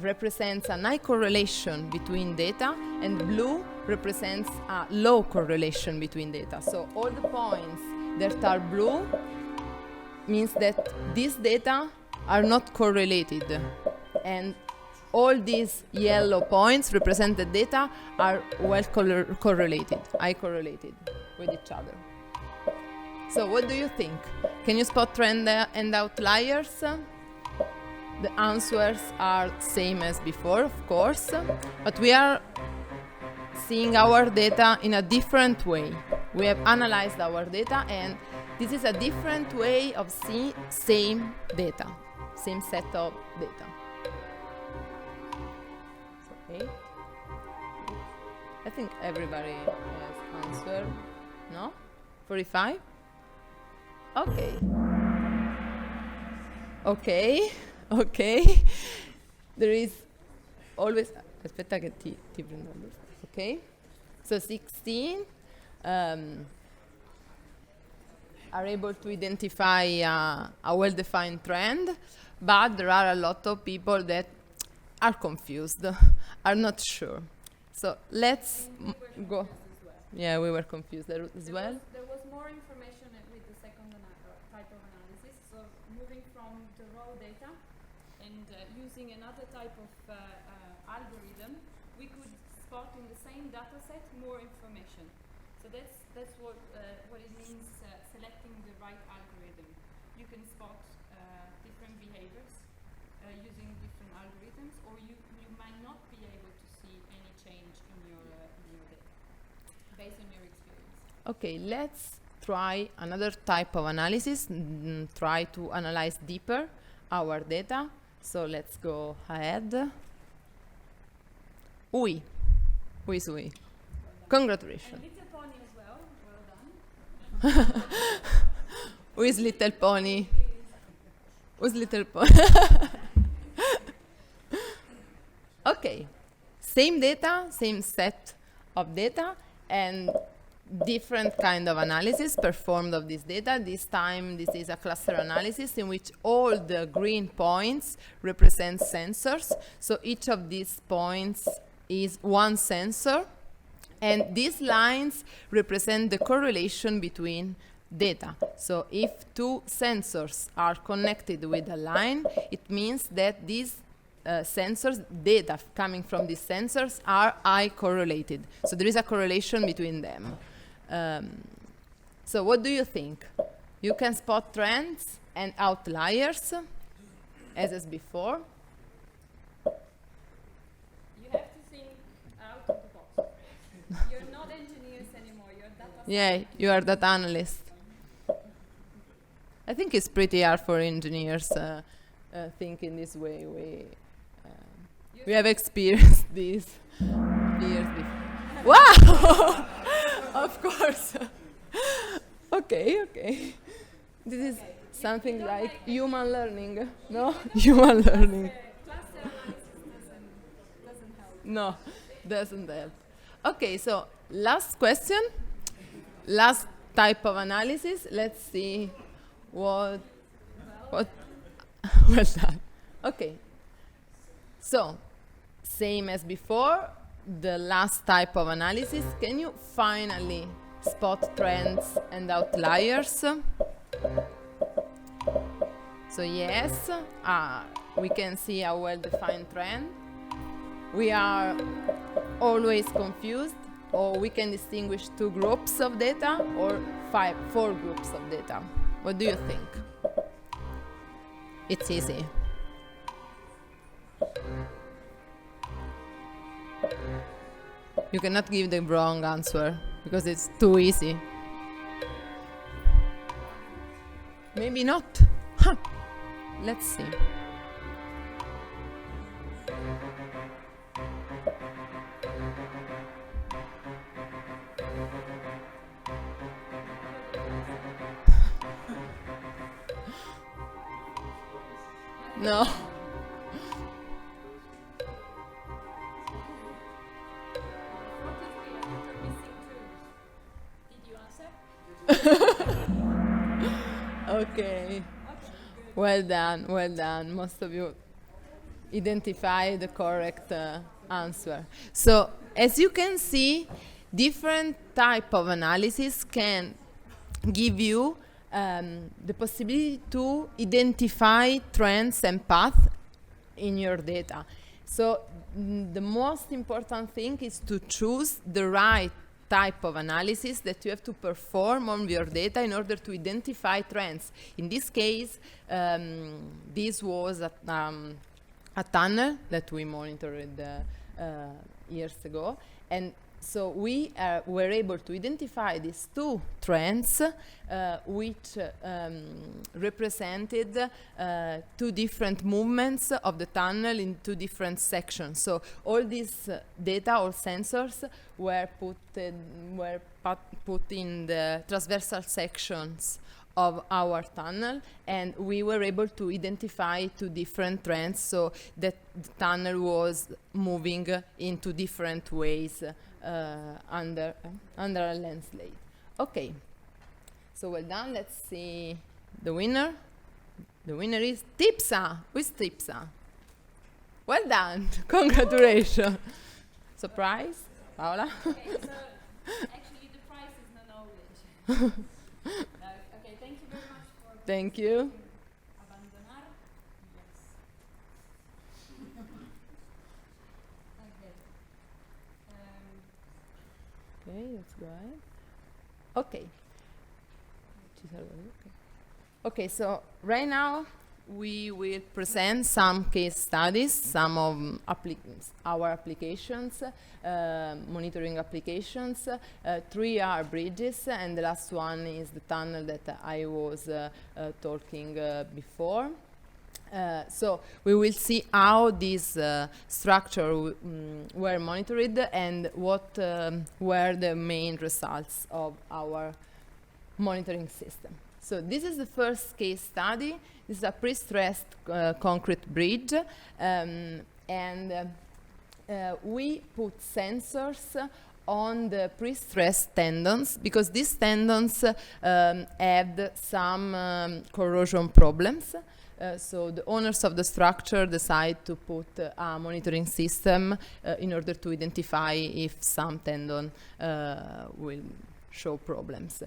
represents a high correlation between data, and blue represents a low correlation between data. So all the points that are blue means that these data are not correlated, and all these yellow points represent the data are well correlated, high correlated with each other. So what do you think? Can you spot trend and outliers? The answers are same as before, of course, but we are seeing our data in a different way. We have analyzed our data, and this is a different way of seeing same data, same set of data. Okay. I think everybody has answered. No? 45? Okay. Okay. Okay. There is always... Aspetta che ti prendo la lista. Okay. So 16 are able to identify a well-defined trend, but there are a lot of people that are confused, are not sure. So let's go. Yeah, we were confused as well. There was more information with the second type of analysis. So moving from the raw data and using another type of algorithm, we could spot in the same data set more information. So that's what it means selecting the right algorithm. You can spot different behaviors using different algorithms, or you might not be able to see any change in your data based on your experience. Okay, let's try another type of analysis, try to analyze deeper our data. So let's go ahead. Ui. Who is Ui? Congratulations. And Little Pony as well, well done. Who is Little Pony? Who's Little Pony? Okay, same data, same set of data, and different kind of analysis performed of this data. This time, this is a cluster analysis in which all the green points represent sensors. So each of these points is one sensor, And these lines represent the correlation between data. So if two sensors are connected with a line, it means that these sensors, data coming from these sensors, are high correlated. So there is a correlation between them. So what do you think? You can spot trends and outliers, as before. You have to think out of the box. You're not engineers anymore, you're data scientists. Yeah, you are data analyst. I think it's pretty hard for engineers think in this way. We have experienced this years before. Wow! Of course. Okay. This is something like human learning, no? Human learning. Cluster analysis doesn't help. No, doesn't help. Okay, so last question. Last type of analysis. Let's see what well done. Okay. So, same as before, the last type of analysis. Can you finally spot trends and outliers? So yes, we can see a well-defined trend. We are always confused, or we can distinguish two groups of data or four groups of data. What do you think? It's easy. You cannot give the wrong answer because it's too easy. Maybe not. Huh. Let's see. No. Okay. Well done. Most of you identify the correct answer. So, as you can see, different type of analysis can give you the possibility to identify trends and paths in your data. So, the most important thing is to choose the right type of analysis that you have to perform on your data in order to identify trends. In this case, this was a tunnel that we monitored years ago, and so we were able to identify these two trends which represented two different movements of the tunnel in two different sections. So all these data, all sensors, were put in the transversal sections of our tunnel, and we were able to identify two different trends, so that the tunnel was moving in two different ways under a landslide. Okay, so well done. Let's see the winner. The winner is Tipsa. Who is Tipsa? Well done. Congratulations. Surprise, Paola? Okay, so actually the prize is non-knowledge. Okay, thank you very much for Thank you. abandonar. Yes. Okay. Okay, let's go ahead. Okay. Okay, so right now we will present some case studies, some of our applications, monitoring applications. 3 are bridges, and the last one is the tunnel that I was talking before. So we will see how these structures were monitored and what were the main results of our monitoring system. So this is the first case study. This is a prestressed concrete bridge, and we put sensors on the prestressed tendons because these tendons had some corrosion problems. So the owners of the structure decide to put a monitoring system in order to identify if some tendon will show problems.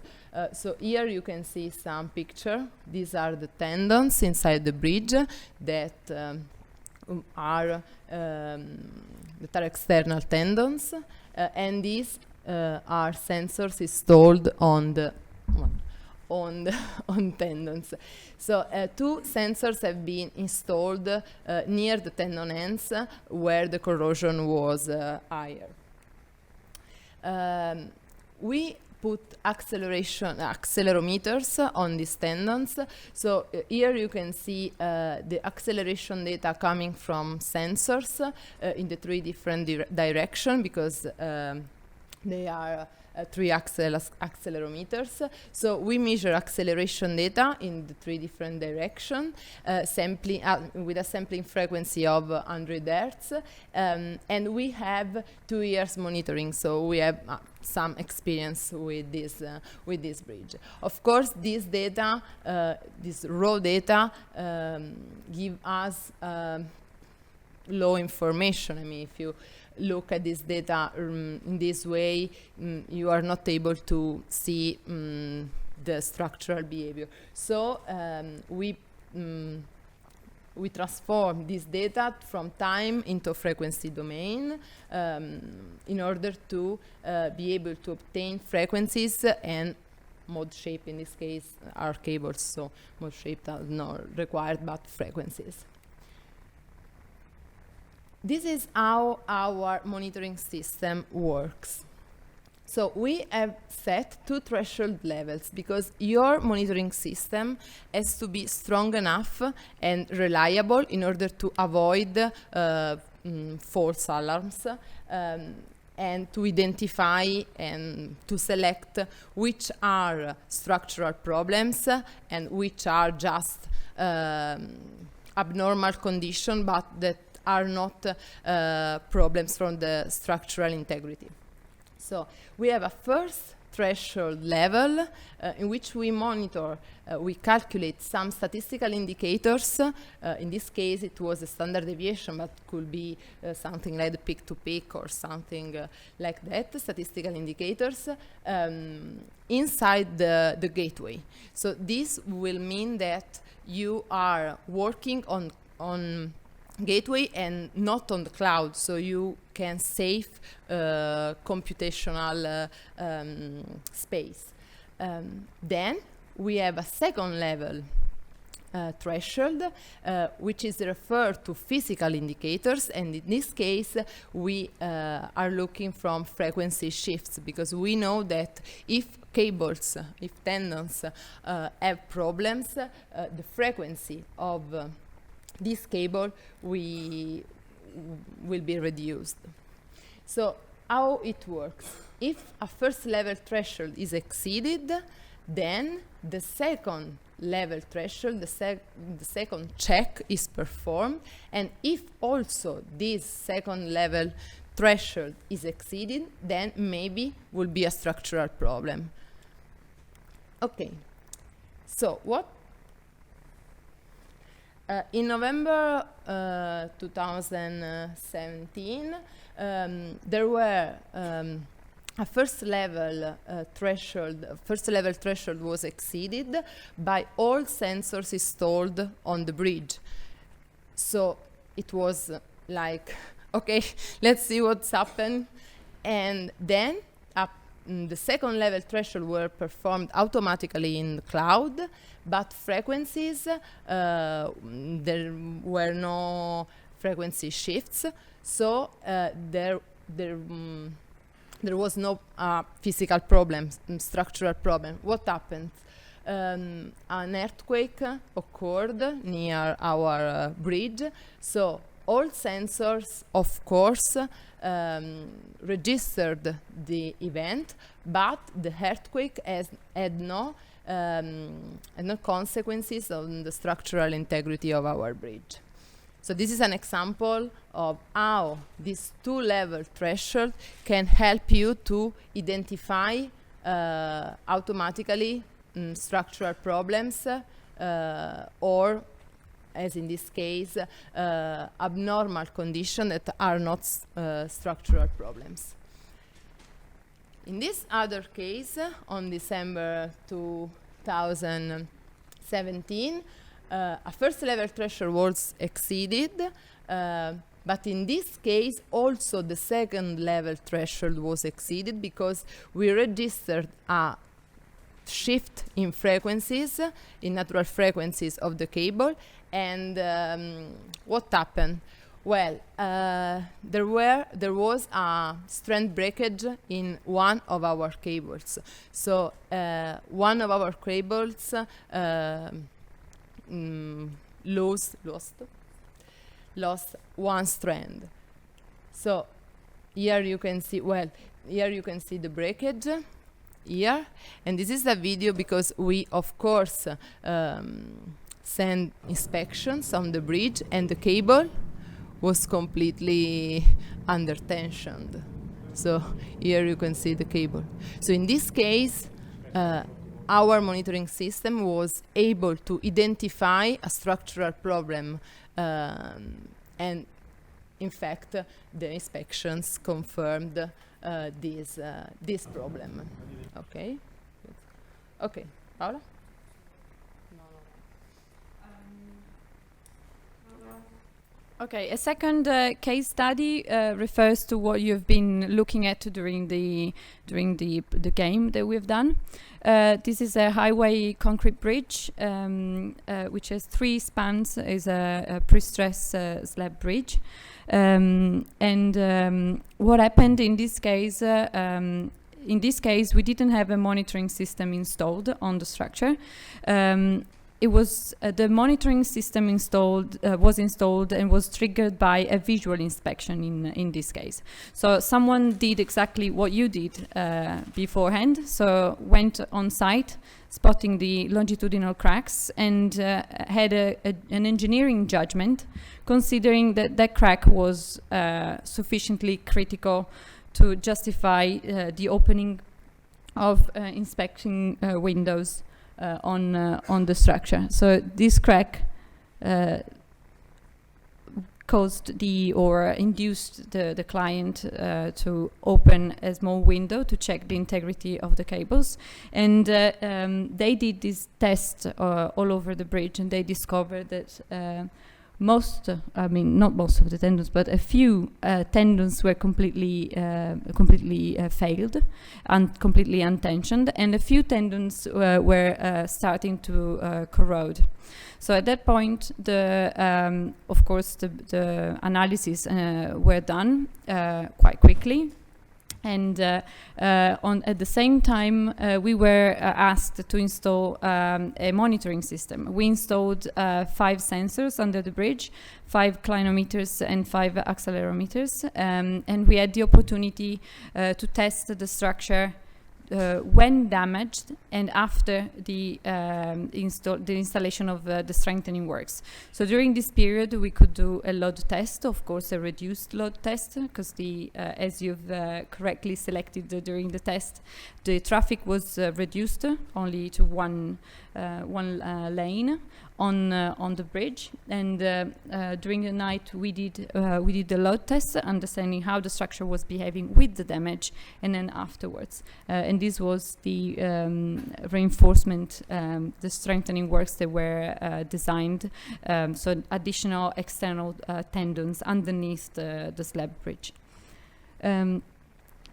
So here you can see some picture. These are the tendons inside the bridge that are external tendons, and these are sensors installed on the on tendons. So 2 sensors have been installed near the tendon ends where the corrosion was higher. We put accelerometers on these tendons. So here you can see the acceleration data coming from sensors in the 3 different directions, because they are 3 accelerometers. So we measure acceleration data in the 3 different directions, with a sampling frequency of 100 Hertz, and we have 2 years monitoring. So we have some experience with this bridge. Of course, this data, this raw data, give us low information. I mean, if you look at this data in this way, you are not able to see the structural behavior. So we transform this data from time into frequency domain in order to be able to obtain frequencies and mode shape. In this case, are cables, so mode shape are not required, but frequencies. This is how our monitoring system works. So we have set 2 threshold levels, because your monitoring system has to be strong enough and reliable in order to avoid false alarms, and to identify and to select which are structural problems and which are just abnormal condition, but that are not problems from the structural integrity. So we have a first threshold level in which we monitor, we calculate some statistical indicators. In this case, it was a standard deviation, but could be something like the peak-to-peak or something like that, statistical indicators, inside the gateway. So this will mean that you are working on gateway and not on the cloud, so you can save computational space. Then we have a second level threshold, which is referred to physical indicators, and in this case we are looking from frequency shifts, because we know that if cables, if tendons have problems, the frequency of this cable will be reduced. So how it works? If a first level threshold is exceeded, then the second level threshold, the second check is performed, and if also this second level threshold is exceeded, then maybe will be a structural problem. Okay, so what? In November 2017, there were a first level threshold was exceeded by all sensors installed on the bridge. So it was like, okay, let's see what's happened. And then the second level threshold were performed automatically in the cloud, but frequencies, there were no frequency shifts, so there was no physical problem, structural problem. What happened? An earthquake occurred near our bridge, so all sensors, of course, registered the event, but the earthquake had no consequences on the structural integrity of our bridge. So this is an example of how this 2-level threshold can help you to identify automatically structural problems or as in this case, abnormal conditions that are not structural problems. In this other case, on December 2017, a first level threshold was exceeded, but in this case also the second level threshold was exceeded because we registered a shift in frequencies, in natural frequencies of the cable. And what happened? Well, there was a strand breakage in one of our cables. So one of our cables lost one strand. So here you can see, here you can see the breakage here, and this is a video because we of course send inspections on the bridge, and the cable was completely under tension. So here you can see the cable. So in this case, our monitoring system was able to identify a structural problem, and in fact the inspections confirmed this problem. Okay. Okay, Paola? Okay, a second case study refers to what you've been looking at during the game that we've done. This is a highway concrete bridge, which has 3 spans. Is a prestressed slab bridge, and what happened in this case? In this case, we didn't have a monitoring system installed on the structure. It was the monitoring system was installed and was triggered by a visual inspection in this case. So someone did exactly what you did beforehand. So went on site, spotting the longitudinal cracks, and had an engineering judgment, considering that that crack was sufficiently critical to justify the opening of inspection windows on the structure. So this crack induced the client to open a small window to check the integrity of the cables, and they did this test all over the bridge, and they discovered that not most of the tendons, but a few tendons were completely failed and completely untensioned, and a few tendons were starting to corrode. So at that point, of course, the analysis were done quite quickly. And at the same time, we were asked to install a monitoring system. We installed 5 sensors under the bridge, 5 clinometers and 5 accelerometers, and we had the opportunity to test the structure when damaged and after the installation of the strengthening works. So during this period, we could do a load test, of course, a reduced load test, because as you've correctly selected during the test, the traffic was reduced only to one lane on the bridge, and during the night we did the load test, understanding how the structure was behaving with the damage, and then afterwards. And this was the reinforcement, the strengthening works that were designed, so additional external tendons underneath the slab bridge.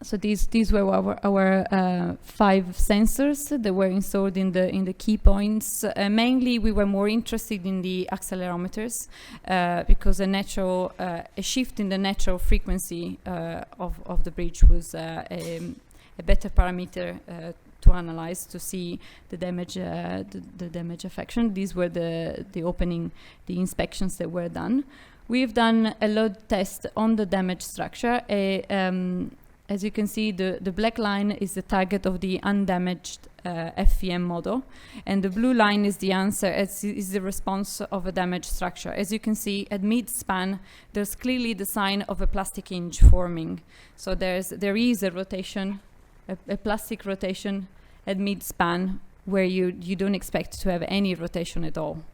So these were our 5 sensors that were installed in the key points. Mainly, we were more interested in the accelerometers because a shift in the natural frequency of the bridge was a better parameter to analyze to see the damage, the damage affection. These were the inspections that were done. We've done a load test on the damaged structure. As you can see, the black line is the target of the undamaged FVM model, and the blue line is the answer, is the response of a damaged structure. As you can see, at mid-span, there's clearly the sign of a plastic hinge forming. So there is a rotation, a plastic rotation at mid-span, where you don't expect to have any rotation at all.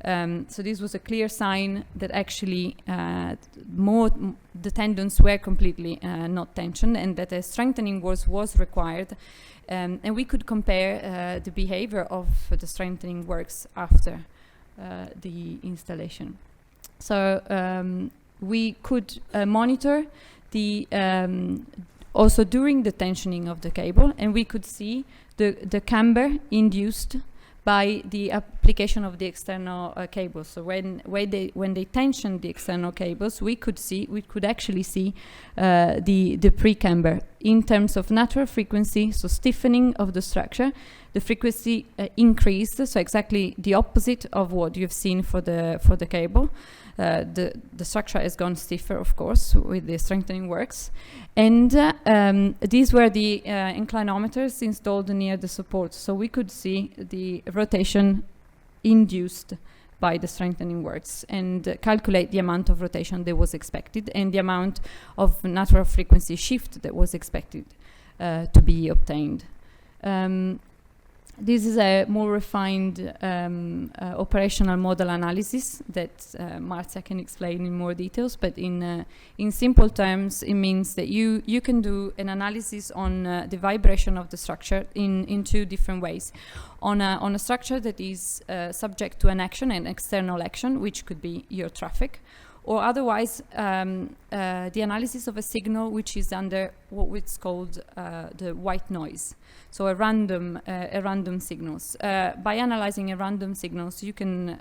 So this was a clear sign that actually the tendons were completely not tensioned, and that a strengthening was required. And we could compare the behavior of the strengthening works after the installation. So we could monitor the also during the tensioning of the cable, and we could see the camber induced by the application of the external cables. So when they tensioned the external cables, we could actually see the pre-camber in terms of natural frequency, so stiffening of the structure. The frequency increased, so exactly the opposite of what you've seen for the cable. The structure has gone stiffer, of course, with the strengthening works. And these were the inclinometers installed near the support. So we could see the rotation induced by the strengthening works and calculate the amount of rotation that was expected and the amount of natural frequency shift that was expected to be obtained. This is a more refined operational model analysis that Marzia can explain in more details, but in simple terms, it means that you can do an analysis on the vibration of the structure in two different ways. On a structure that is subject to an action, an external action, which could be your traffic, or otherwise the analysis of a signal which is under what is called the white noise. So a random signals. By analyzing a random signals, you can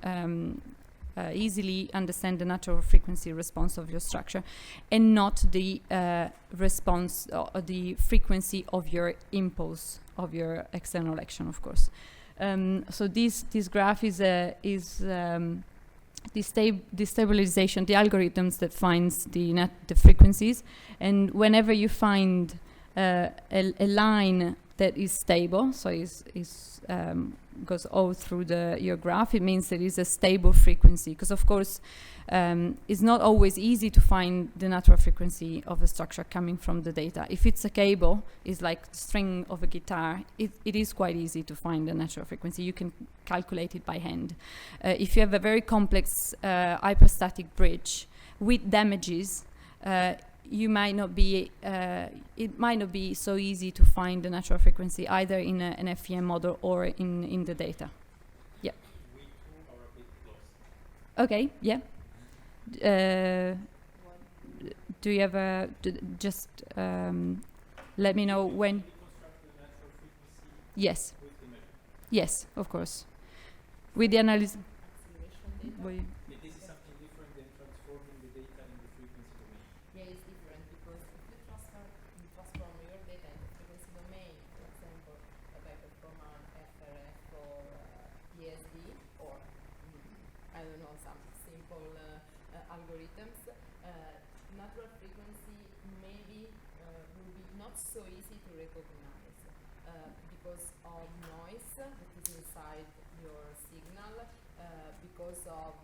easily understand the natural frequency response of your structure, and not the response or the frequency of your impulse of your external action, of course. So this graph is the stabilization, the algorithms that finds the frequencies, and whenever you find a line that is stable, so goes all through your graph, it means there is a stable frequency, because of course it's not always easy to find the natural frequency of a structure coming from the data. If it's a cable, it's like the string of a guitar, it is quite easy to find the natural frequency. You can calculate it by hand. If you have a very complex hyperstatic bridge with damages, you might not be, it might not be so easy to find the natural frequency either in an FEM model or in the data. Yeah. We too are a bit lost. Okay, yeah. Do you ever just let me know when? Yes. Yes, of course. With the analysis. This is something different than transforming the data in the frequency domain. Yeah, it's different because if you transform your data in the frequency domain, for example, back from an FRF or ESD or I don't know, some simple algorithms, natural frequency maybe will be not so easy to recognize because of noise that is inside your signal, because of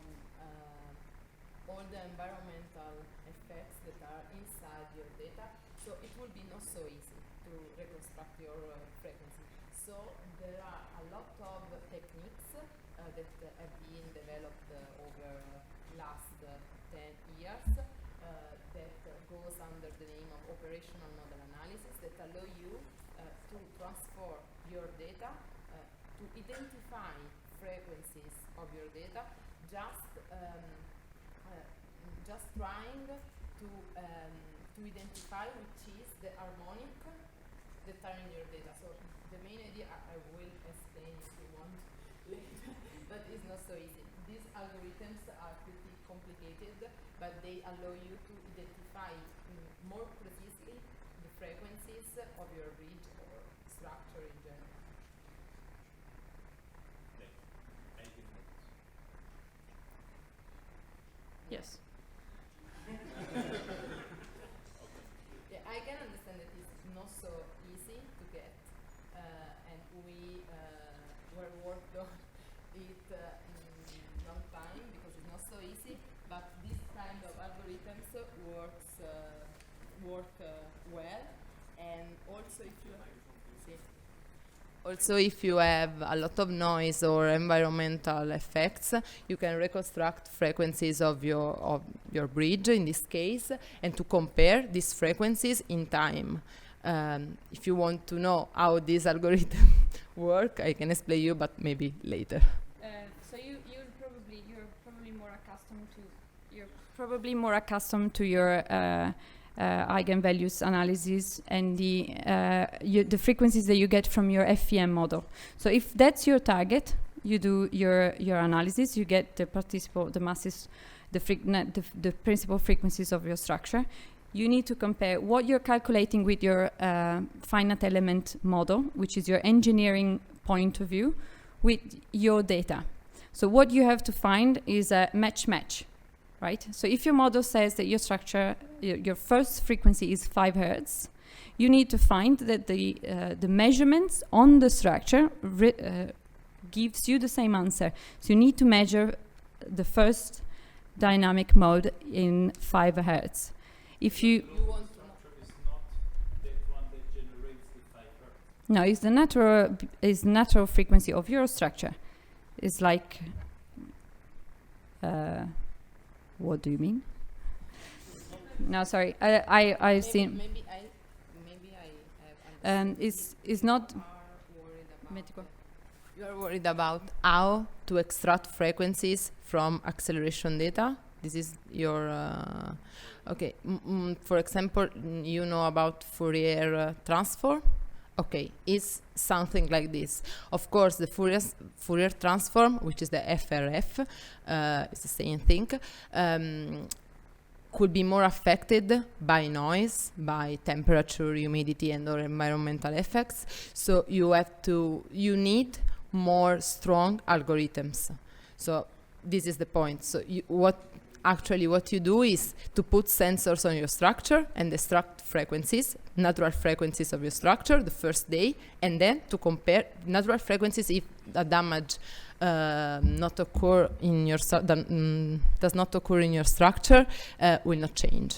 all the environmental effects that are inside your data. So it will be not so easy to reconstruct your frequency. So there are a lot of techniques that have been developed over last 10 years that goes under the name of operational model analysis that allow you to transform your data, to identify frequencies of your data, just trying to identify which is the harmonic that are in your data. So the main idea I will explain if you want later, but it's not so easy. These algorithms are pretty complicated, but they allow you to identify more precisely the frequencies of your bridge or structure in general. Yes. Yeah, I can understand that it's not so easy to get, and we were worked on it in long time because it's not so easy. But this kind of algorithms work well, and also if you see, Also, if you have a lot of noise or environmental effects, you can reconstruct frequencies of your bridge in this case, and to compare these frequencies in time. If you want to know how this algorithm work, I can explain you, but maybe later. So you're probably more accustomed to your eigenvalues analysis and the frequencies that you get from your FEM model. So if that's your target, you do your analysis, you get the masses, the principal frequencies of your structure. You need to compare what you're calculating with your finite element model, which is your engineering point of view, with your data. So what you have to find is a match-match. Right? So if your model says that your structure, your first frequency is 5 Hertz, you need to find that the measurements on the structure gives you the same answer. So you need to measure the first dynamic mode in 5 Hertz. If you want structure is not that one that generates the 5 Hertz. No, it's the natural frequency of your structure. It's like what do you mean? No, sorry. I've seen. Maybe I have. It's not. You are worried about how to extract frequencies from acceleration data. This is your. Okay. For example, you know about Fourier transform. Okay, it's something like this. Of course, the Fourier transform, which is the FRF, it's the same thing, could be more affected by noise, by temperature, humidity, and or environmental effects. So you need more strong algorithms. So this is the point. So what you do is to put sensors on your structure and extract frequencies, natural frequencies of your structure the first day, and then to compare natural frequencies if a damage not occur in your does not occur in your structure will not change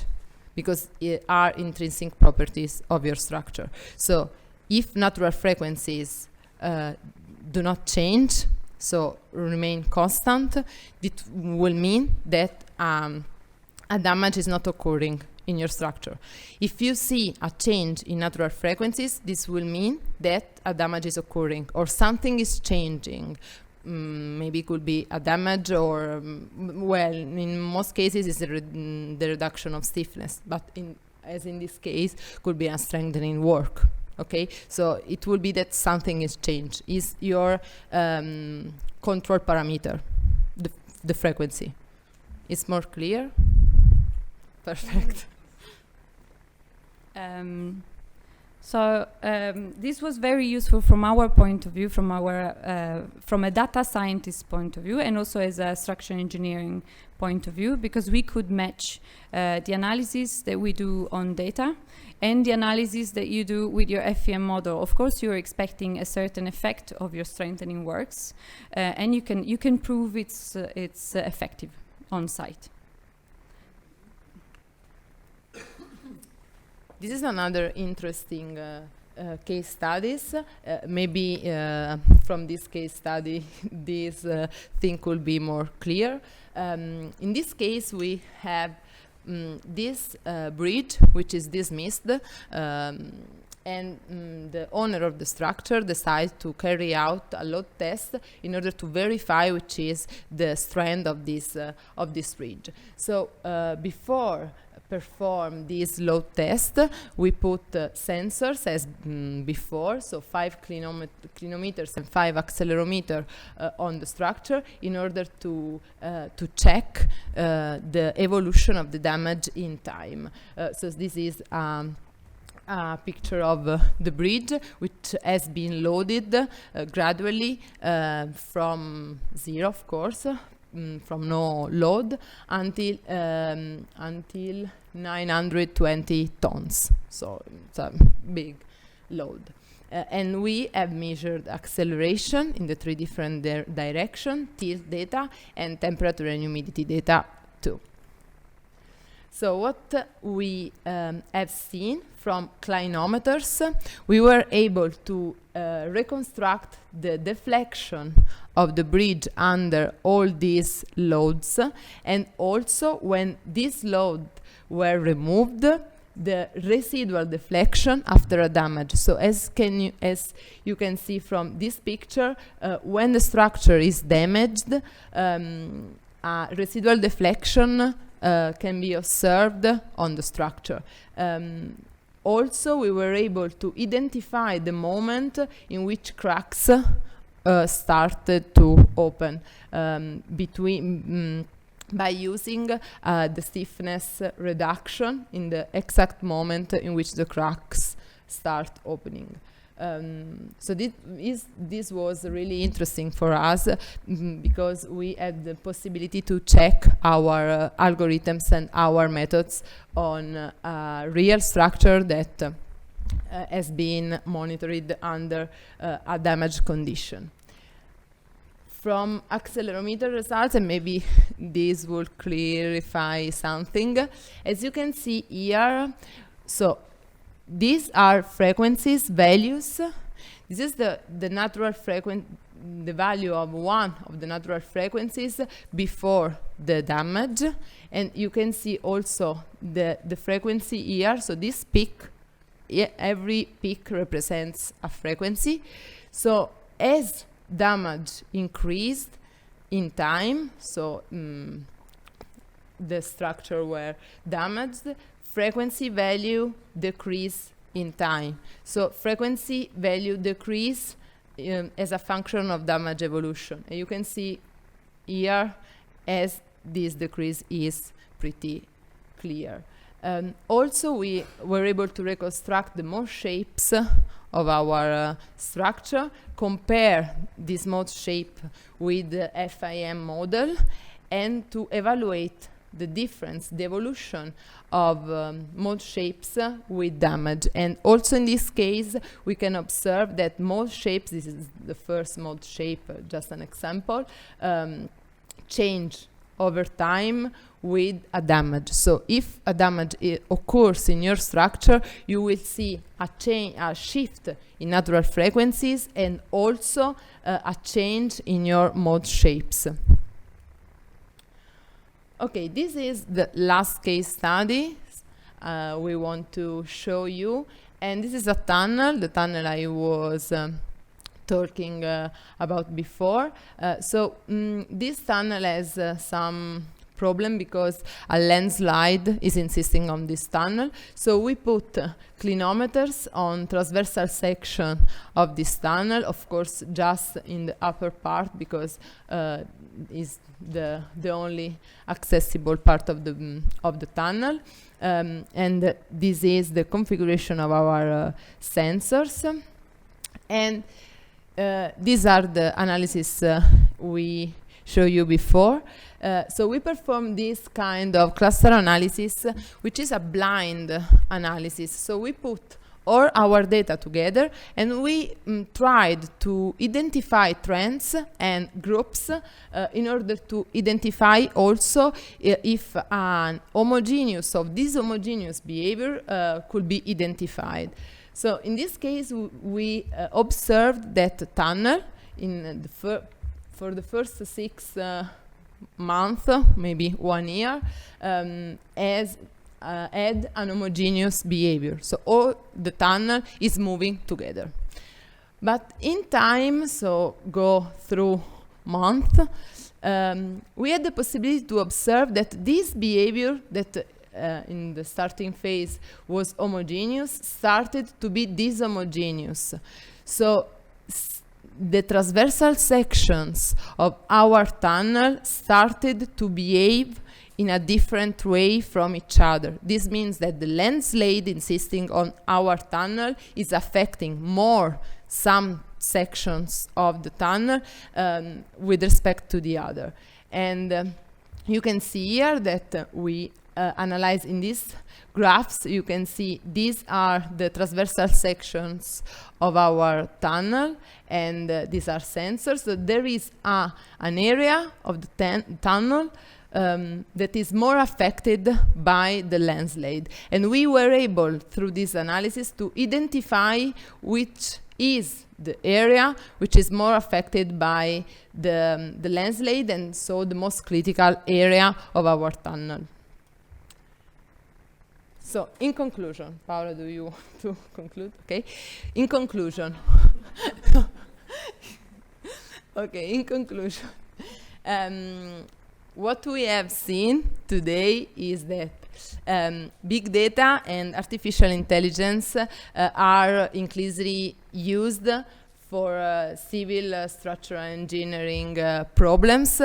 because it are intrinsic properties of your structure. So if natural frequencies do not change, so remain constant, it will mean that a damage is not occurring in your structure. If you see a change in natural frequencies, this will mean that a damage is occurring or something is changing. Maybe it could be a damage or, well, in most cases it's the reduction of stiffness, but as in this case, could be a strengthening work. Okay, so it will be that something is changed. Is your control parameter, the frequency. It's more clear? Perfect. This was very useful from our point of view, from a data scientist point of view, and also as a structural engineering point of view, because we could match the analysis that we do on data and the analysis that you do with your FEM model. Of course, you're expecting a certain effect of your strengthening works, and you can prove it's effective on site. This is another interesting case studies. Maybe from this case study, this thing could be more clear. In this case, we have this bridge, which is dismissed, and the owner of the structure decides to carry out a load test in order to verify which is the strength of this bridge. So before perform this load test, we put sensors as before, so 5 clinometers and 5 accelerometer on the structure in order to check the evolution of the damage in time. So this is a picture of the bridge, which has been loaded gradually from 0, of course, from no load until 920 tons. So it's a big load. And we have measured acceleration in the 3 different directions, tilt data, and temperature and humidity data too. So what we have seen from clinometers, we were able to reconstruct the deflection of the bridge under all these loads, and also when these loads were removed, the residual deflection after a damage. So as you can see from this picture, when the structure is damaged, residual deflection can be observed on the structure. Also, we were able to identify the moment in which cracks started to open by using the stiffness reduction in the exact moment in which the cracks start opening. So this was really interesting for us because we had the possibility to check our algorithms and our methods on a real structure that has been monitored under a damaged condition. From accelerometer results, and maybe this will clarify something, as you can see here, so these are frequencies, values. This is the natural frequency, the value of one of the natural frequencies before the damage. And you can see also the frequency here. So this peak, every peak represents a frequency. So as damage increased in time, so the structure were damaged, frequency value decrease in time. So frequency value decrease as a function of damage evolution. And you can see here as this decrease is pretty clear. Also, we were able to reconstruct the mode shapes of our structure, compare this mode shape with the FIM model, and to evaluate the difference, the evolution of mode shapes with damage. And also in this case, we can observe that mode shapes, this is the first mode shape, just an example, change over time with a damage. So if a damage occurs in your structure, you will see a shift in natural frequencies and also a change in your mode shapes. Okay, this is the last case study we want to show you. And this is a tunnel, the tunnel I was talking about before. This tunnel has some problem because a landslide is insisting on this tunnel. So we put clinometers on transversal section of this tunnel, of course just in the upper part because is the only accessible part of the tunnel. And this is the configuration of our sensors. And these are the analysis we showed you before. So we perform this kind of cluster analysis, which is a blind analysis. So we put all our data together and we tried to identify trends and groups in order to identify also if an homogeneous of this homogeneous behavior could be identified. So in this case, we observed that the tunnel in for the first 6 months, maybe 1 year, has had an homogeneous behavior. So all the tunnel is moving together. But in time, so go through month, we had the possibility to observe that this behavior that in the starting phase was homogeneous started to be dishomogeneous. So the transversal sections of our tunnel started to behave in a different way from each other. This means that the landslide insisting on our tunnel is affecting more some sections of the tunnel with respect to the other. And you can see here that we analyze in these graphs, you can see these are the transversal sections of our tunnel, and these are sensors. So there is an area of the tunnel that is more affected by the landslide. And we were able, through this analysis, to identify which is the area which is more affected by the landslide, and so the most critical area of our tunnel. So, in conclusion, Paola, do you want to conclude? Okay. In conclusion, okay. In conclusion, what we have seen today is that big data and artificial intelligence are increasingly used for civil structural engineering problems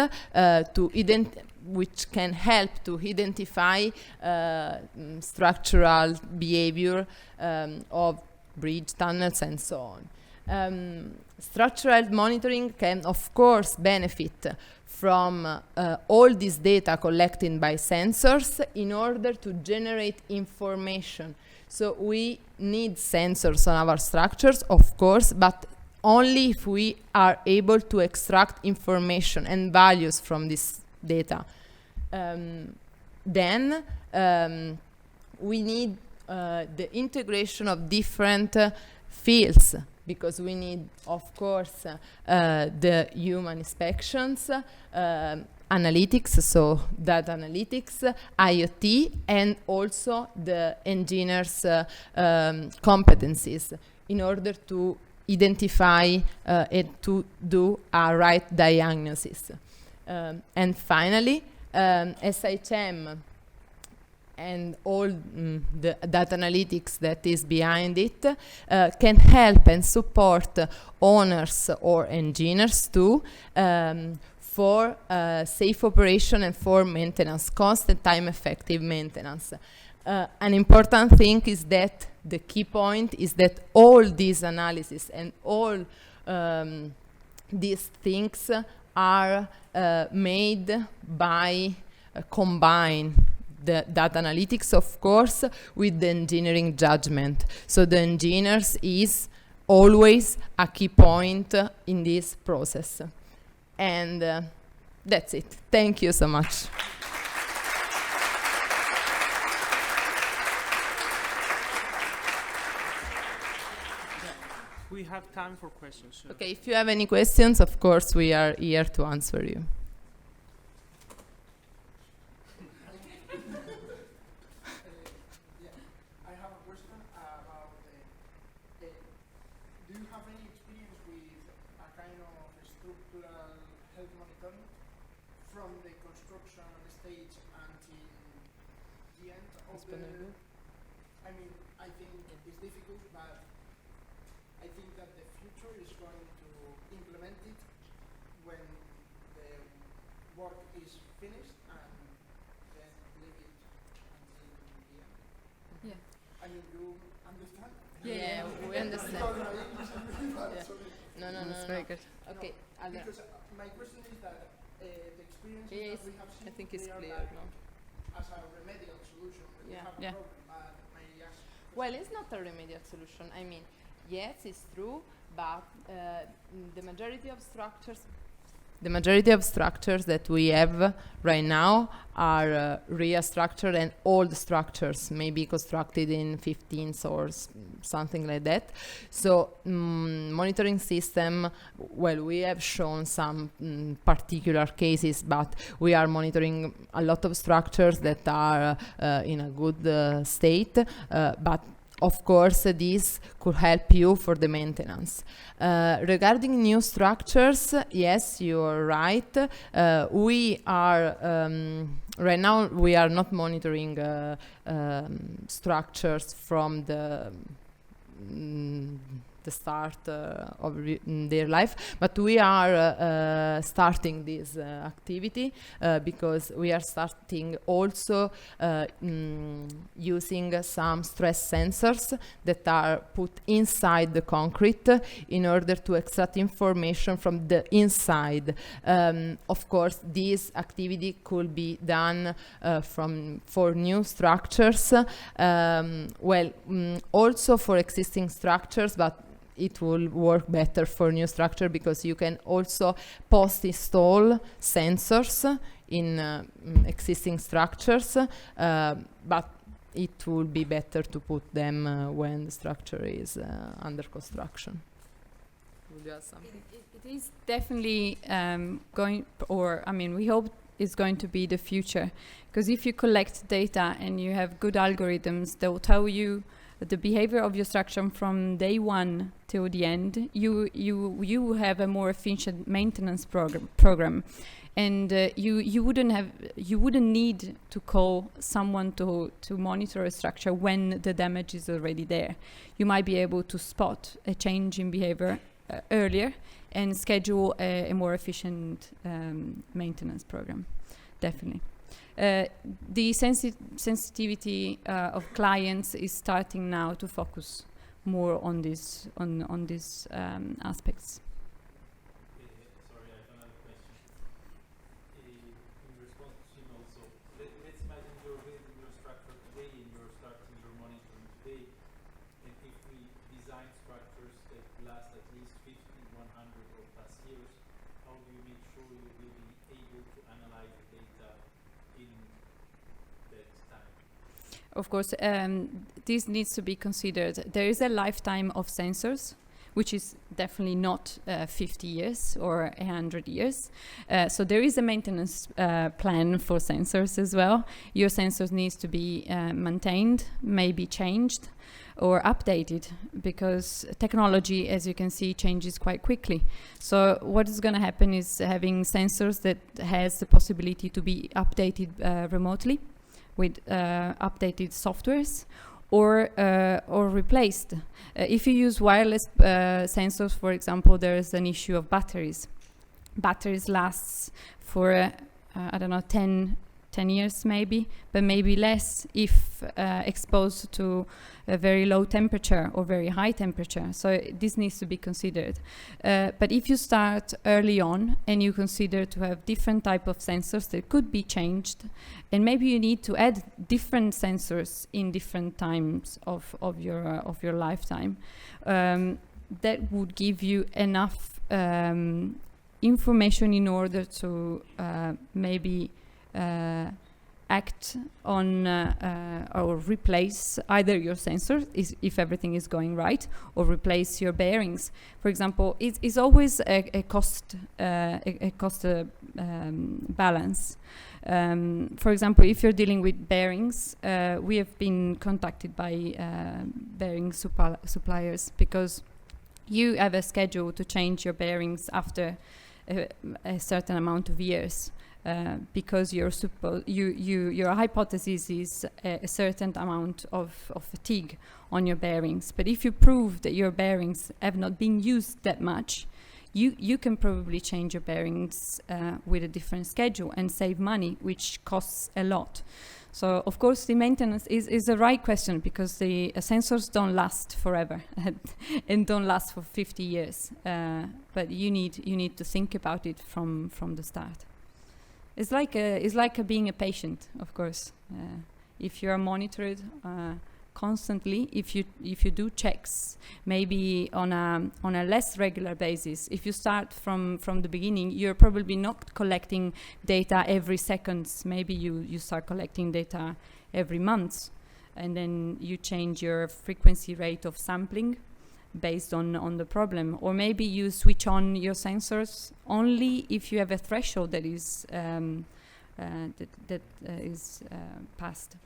which can help to identify structural behavior of bridge, tunnels, and so on. Structural monitoring can, of course, benefit from all this data collected by sensors in order to generate information. So we need sensors on our structures, of course, but only if we are able to extract information and values from this data. Then we need the integration of different fields, because we need, of course, the human inspections, analytics, so data analytics, IoT, and also the engineers' competencies in order to identify and to do a right diagnosis. And finally, SHM and all the data analytics that is behind it can help and support owners or engineers too for safe operation and for maintenance, cost and time-effective maintenance. An important thing is that the key point is that all these analysis and all these things are made by combine the data analytics, of course, with the engineering judgment. So the engineers is always a key point in this process. And that's it. Thank you so much. We have time for questions. So. Okay, if you have any questions, of course, we are here to answer you. I have a question about do you have any experience with a kind of structural health monitoring from the construction stage until the end of the... I mean, I think it's difficult, but I think that the future is going to implement it when the work is finished and then leave it until the end. Yeah. I mean, you understand? Yeah, we understand. Because my English is really bad, Yeah. sorry. No. That's very good. Okay, Allora. Because my question is that the experiences Yes, that we have seen, I think it's they are clear like now. as a remedial solution when Yeah. you have Yeah. a problem. But my ask Well, it's not a remedial solution. I mean, yes, it's true, but the majority of structures that we have right now are real structure and old structures, maybe constructed in 15s or something like that. So monitoring system, well, we have shown some particular cases, but we are monitoring a lot of structures that are in a good state, but of course, this could help you for the maintenance. Regarding new structures, yes, you're right. We are, right now, we are not monitoring structures from the start of their life, but we are starting this activity because we are starting also using some stress sensors that are put inside the concrete in order to extract information from the inside. Of course, this activity could be done for new structures, also for existing structures, but it will work better for new structure because you can also post-install sensors in existing structures, but it will be better to put them when the structure is under construction. Would you add something? It is definitely we hope it's going to be the future, because if you collect data and you have good algorithms, they will tell you the behavior of your structure from day one till the end. You have a more efficient maintenance program. And you wouldn't need to call someone to monitor a structure when the damage is already there. You might be able to spot a change in behavior earlier and schedule a more efficient maintenance program. Definitely. The sensitivity of clients is starting now to focus more on these aspects. Sorry, I have another question. In response to Symp also, let's imagine you're building your structure today and you're starting your monitoring today. And if we design structures that last at least 50, 100 or plus years, how do you make sure you will be able to analyze the data in that time? Of course, this needs to be considered. There is a lifetime of sensors, which is definitely not 50 years or 100 years. So there is a maintenance plan for sensors as well. Your sensors needs to be maintained, maybe changed or updated, because technology, as you can see, changes quite quickly. So what is going to happen is having sensors that has the possibility to be updated remotely with updated softwares, or replaced. If you use wireless sensors, for example, there is an issue of batteries. Batteries lasts for, 10 years maybe, but maybe less if exposed to a very low temperature or very high temperature. So this needs to be considered. But if you start early on and you consider to have different type of sensors that could be changed, and maybe you need to add different sensors in different times of your lifetime, that would give you enough information in order to maybe act on or replace either your sensor if everything is going right, or replace your bearings. For example, it's always a cost balance. For example, if you're dealing with bearings, we have been contacted by bearing suppliers, because you have a schedule to change your bearings after a certain amount of years. Because your hypothesis is a certain amount of fatigue on your bearings. But if you prove that your bearings have not been used that much, you can probably change your bearings with a different schedule and save money, which costs a lot. So of course the maintenance is the right question, because the sensors don't last forever and don't last for 50 years. But you need to think about it from the start. It's like being a patient, of course. If you are monitored constantly, if you do checks, maybe on a less regular basis. If you start from the beginning, you're probably not collecting data every seconds. Maybe you start collecting data every month, and then you change your frequency rate of sampling based on the problem. Or maybe you switch on your sensors only if you have a threshold that is passed.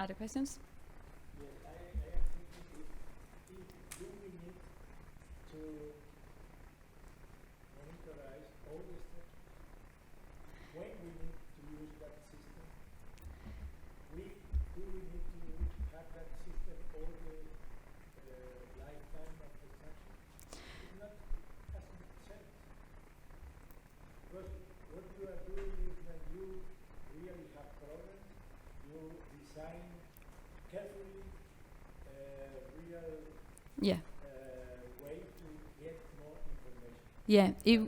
Other questions? Yes, I am thinking do we need to monitorize all the steps? When we need to use that system? Do we need to have that system all the lifetime of the structure? It doesn't make sense. Because what you are doing is when you really have problems, you design carefully Yeah. way to get more information. Yeah. Then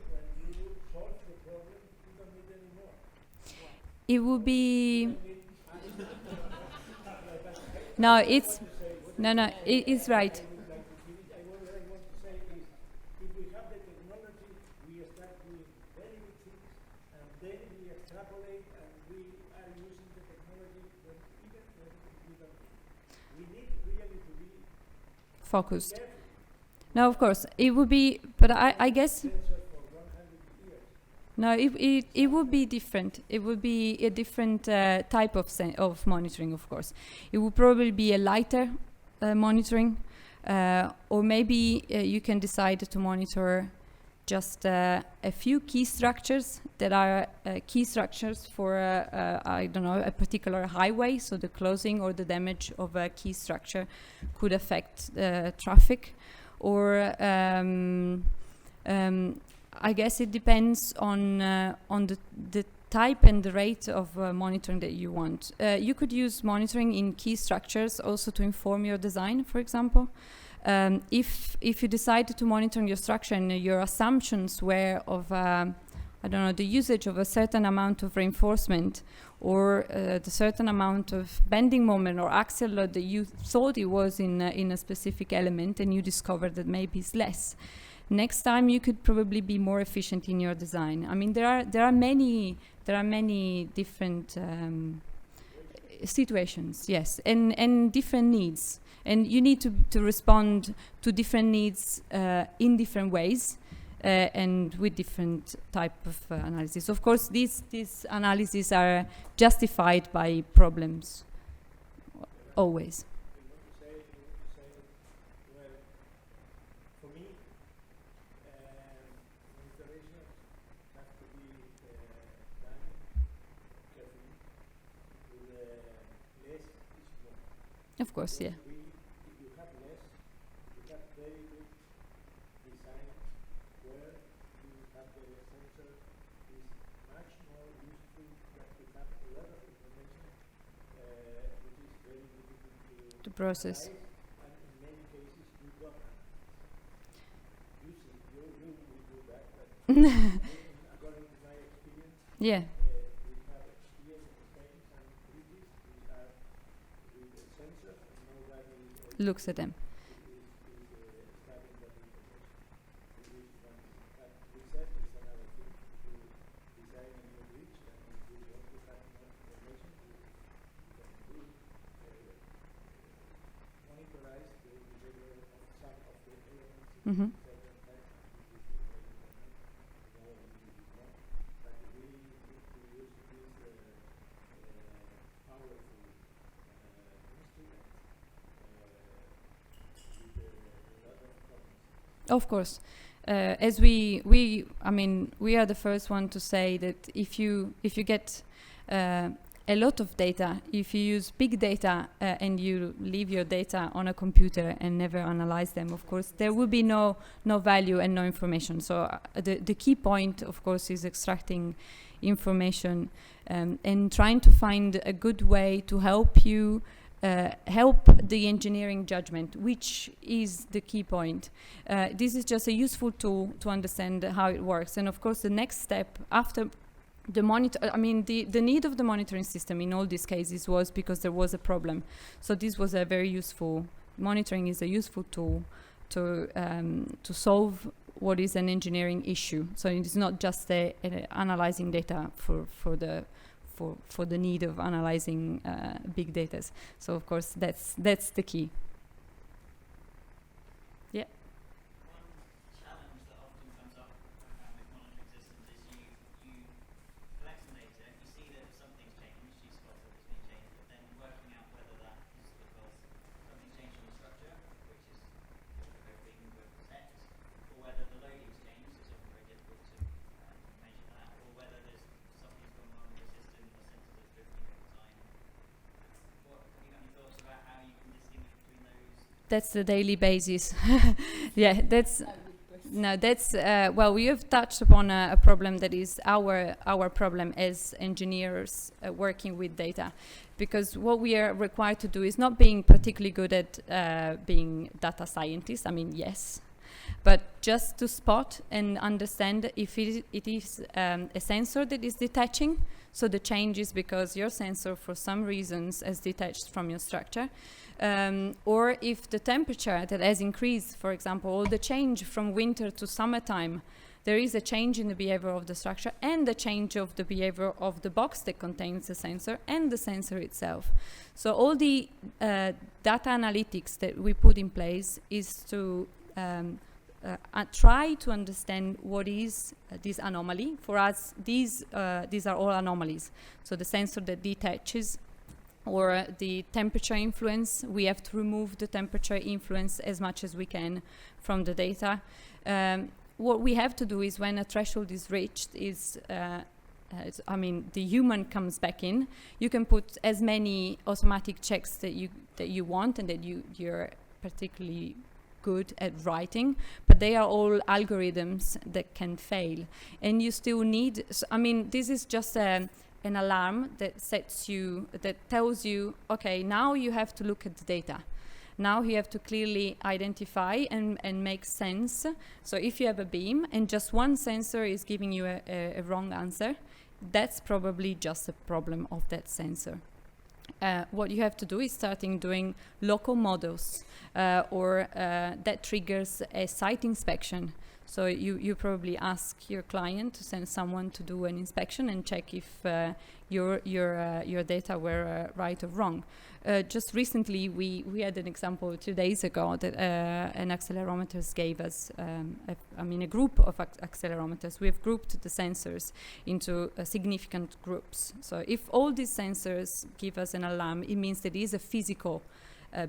when you solve the problem, you don't need any more. It would be. No, it's it's right. What I want to say is, if we have the technology, we start doing very good things, focused. No, of course, it would be, but I guess... No, it would be different. It would be a different type of monitoring, of course. It would probably be a lighter monitoring, or maybe you can decide to monitor just a few key structures that are key structures for, I don't know, a particular highway, so the closing or the damage of a key structure could affect traffic, or I guess it depends on the type and the rate of monitoring that you want. You could use monitoring in key structures also to inform your design, for example. If you decide to monitor your structure and your assumptions were of, I don't know, the usage of a certain amount of reinforcement, or the certain amount of bending moment or axial load that you thought it was in a specific element, and you discovered that maybe it's less. Next time you could probably be more efficient in your design. I mean, there are many different situations, yes, and different needs, and you need to respond to different needs in different ways and with different type of analysis. Of course, these analyses are justified by problems always. Of course, yeah. If you have less, you have very good design where you have the sensor is much more useful than to have a lot of information, which is very difficult to process. analyze, and in many cases you don't analyze. You see, you will do that, but according to my experience, Yeah. we have experience in things and bridges which are with the sensor and nobody Looks at them. is studying that information. This is one thing. But research is another thing. If you design a new bridge and if you want to have more information, you can do monitorize the behavior of some of the elements in Mm-hmm. certain types, and this is the way you can know this is not. But we need to use this powerful instrument with a lot of problems. Of course. As we are the first one to say that if you get a lot of data, if you use big data and you leave your data on a computer and never analyze them, of course, there will be no value and no information. So the key point, of course, is extracting information and trying to find a good way to help you help the engineering judgment, which is the key point. This is just a useful tool to understand how it works. And of course, the next step after the monitor, the need of the monitoring system in all these cases was because there was a problem. So this was a very useful, monitoring is a useful tool to solve what is an engineering issue. So it's not just analyzing data for the need of analyzing big data. So of course that's the key. Yeah. One challenge that often comes up with monitoring systems is you collect some data, you see that something's changed, you spot that it's been changed, but then working out whether that is because something's changed in the structure, which is being set, or whether the loading's changed, it's often very difficult to measure that, or whether there's something's gone wrong with the system, the sensors are drifting over time. Have you got any thoughts about how you can distinguish between those? That's the daily basis. Yeah, that's well, we have touched upon a problem that is our problem as engineers working with data, because what we are required to do is not being particularly good at being data scientists. I mean, yes, but just to spot and understand if it is a sensor that is detaching. So the change is because your sensor, for some reasons, has detached from your structure. Or if the temperature that has increased, for example, or the change from winter to summertime there is a change in the behavior of the structure and the change of the behavior of the box that contains the sensor and the sensor itself. So all the data analytics that we put in place is to try to understand what is this anomaly. For us, these are all anomalies. So the sensor that detaches, or the temperature influence, we have to remove the temperature influence as much as we can from the data. What we have to do is, when a threshold is reached, I mean, the human comes back in. You can put as many automatic checks that you want and that you're particularly good at writing, but they are all algorithms that can fail, and you still need. I mean, this is just an alarm that tells you, okay, now you have to look at the data. Now you have to clearly identify and make sense. So if you have a beam and just one sensor is giving you a wrong answer, that's probably just a problem of that sensor. What you have to do is starting doing local models, or that triggers a site inspection. So you probably ask your client to send someone to do an inspection and check if your data were right or wrong. Just recently, we had an example 2 days ago that an accelerometers gave us, a group of accelerometers. We have grouped the sensors into significant groups. So if all these sensors give us an alarm, it means that it is a physical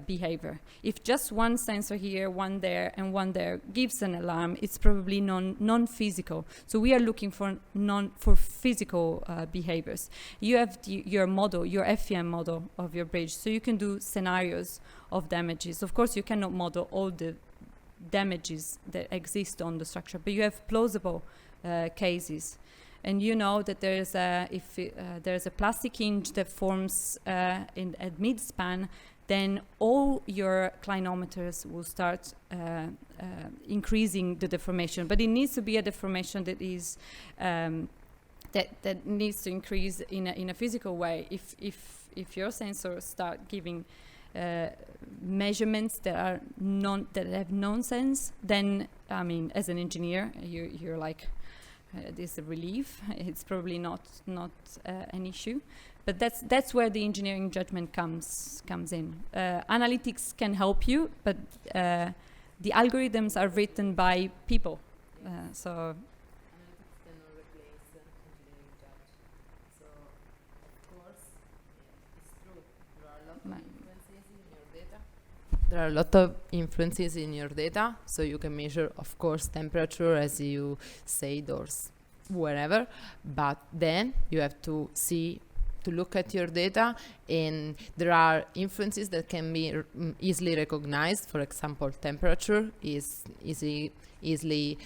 behavior. If just one sensor here, one there, and one there gives an alarm, it's probably non-physical. So we are looking for physical behaviors. You have your model, your FEM model of your bridge, so you can do scenarios of damages. Of course, you cannot model all the damages that exist on the structure, but you have plausible cases. And you know that there's a plastic hinge that forms at mid-span, then all your clinometers will start increasing the deformation. But it needs to be a deformation that is that needs to increase in a physical way. If your sensors start giving measurements that have nonsense, then I mean, as an engineer, you're like, this is a relief. It's probably not an issue. But that's where the engineering judgment comes in. Analytics can help you, but the algorithms are written by people. So Analytics cannot replace engineering judge. So of course, it's true. There are a lot of influences in your data. There are a lot of influences in your data, so you can measure, of course, temperature, as you said, or wherever. But then you have to look at your data, and there are influences that can be easily recognized. For example, temperature is easily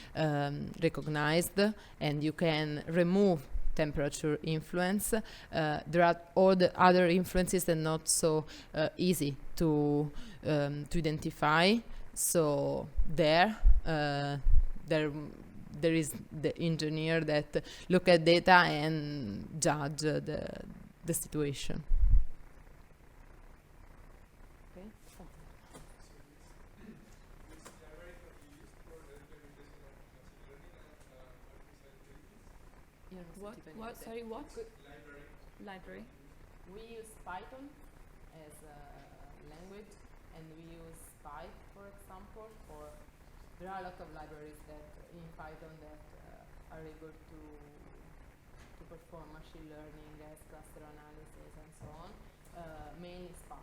recognized, and you can remove temperature influence. There are all the other influences that are not so easy to identify. So there is the engineer that look at data and judge the situation. Okay. What? Sorry, what? Library. We use Python as a language, and we use Spike, for example. Or there are a lot of libraries that in Python that are able to perform machine learning as cluster analysis and so on. Mainly Spark.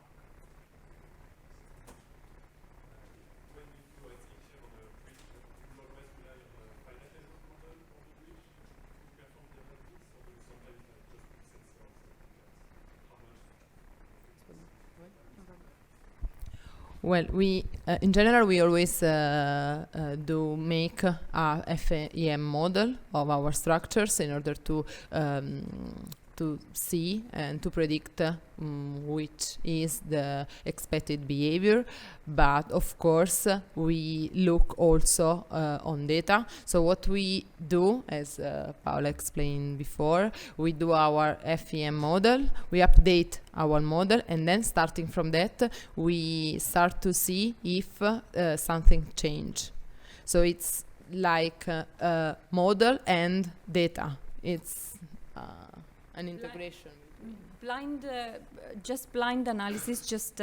When you do an action on a bridge, do you always rely on a finite model on the bridge to perform the analysis, or do you sometimes just put sensors how much? Well, we in general we always do make a FEM model of our structures in order to see and to predict which is the expected behavior. But of course, we look also on data. So what we do, as Paola explained before, we do our FEM model, we update our model, and then starting from that, we start to see if something changed. So it's like model and data. It's an integration. Just blind analysis, just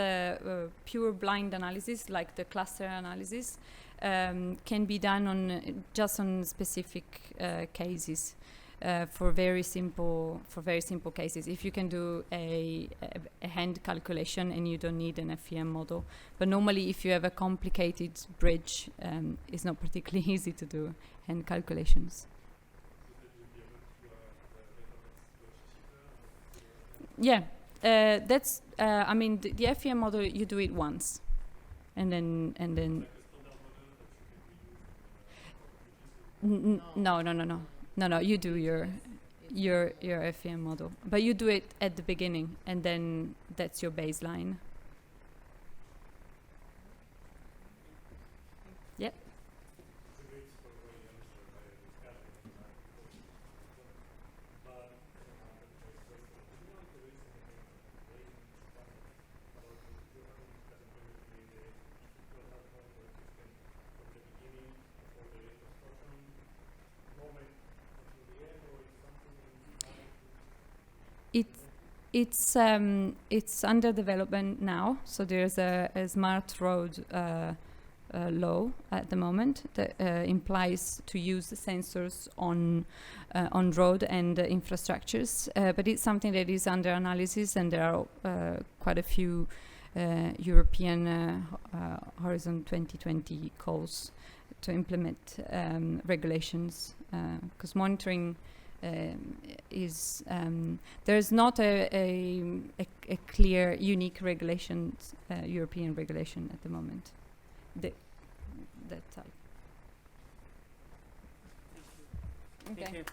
pure blind analysis, like the cluster analysis, can be done on just on specific cases. For very simple cases, if you can do a hand calculation and you don't need an FEM model, but normally if you have a complicated bridge, it's not particularly easy to do hand calculations. Yeah, that's. I mean, the FEM model, you do it once, and then. No. You do your FEM model, but you do it at the beginning, and then that's your baseline. Yep. It's under development now. So there's a smart road law at the moment that implies to use the sensors on road and infrastructures. But it's something that is under analysis, and there are quite a few European Horizon 2020 calls to implement regulations, because monitoring is there's not a clear, unique regulation, European regulation at the moment. That type. Thank you.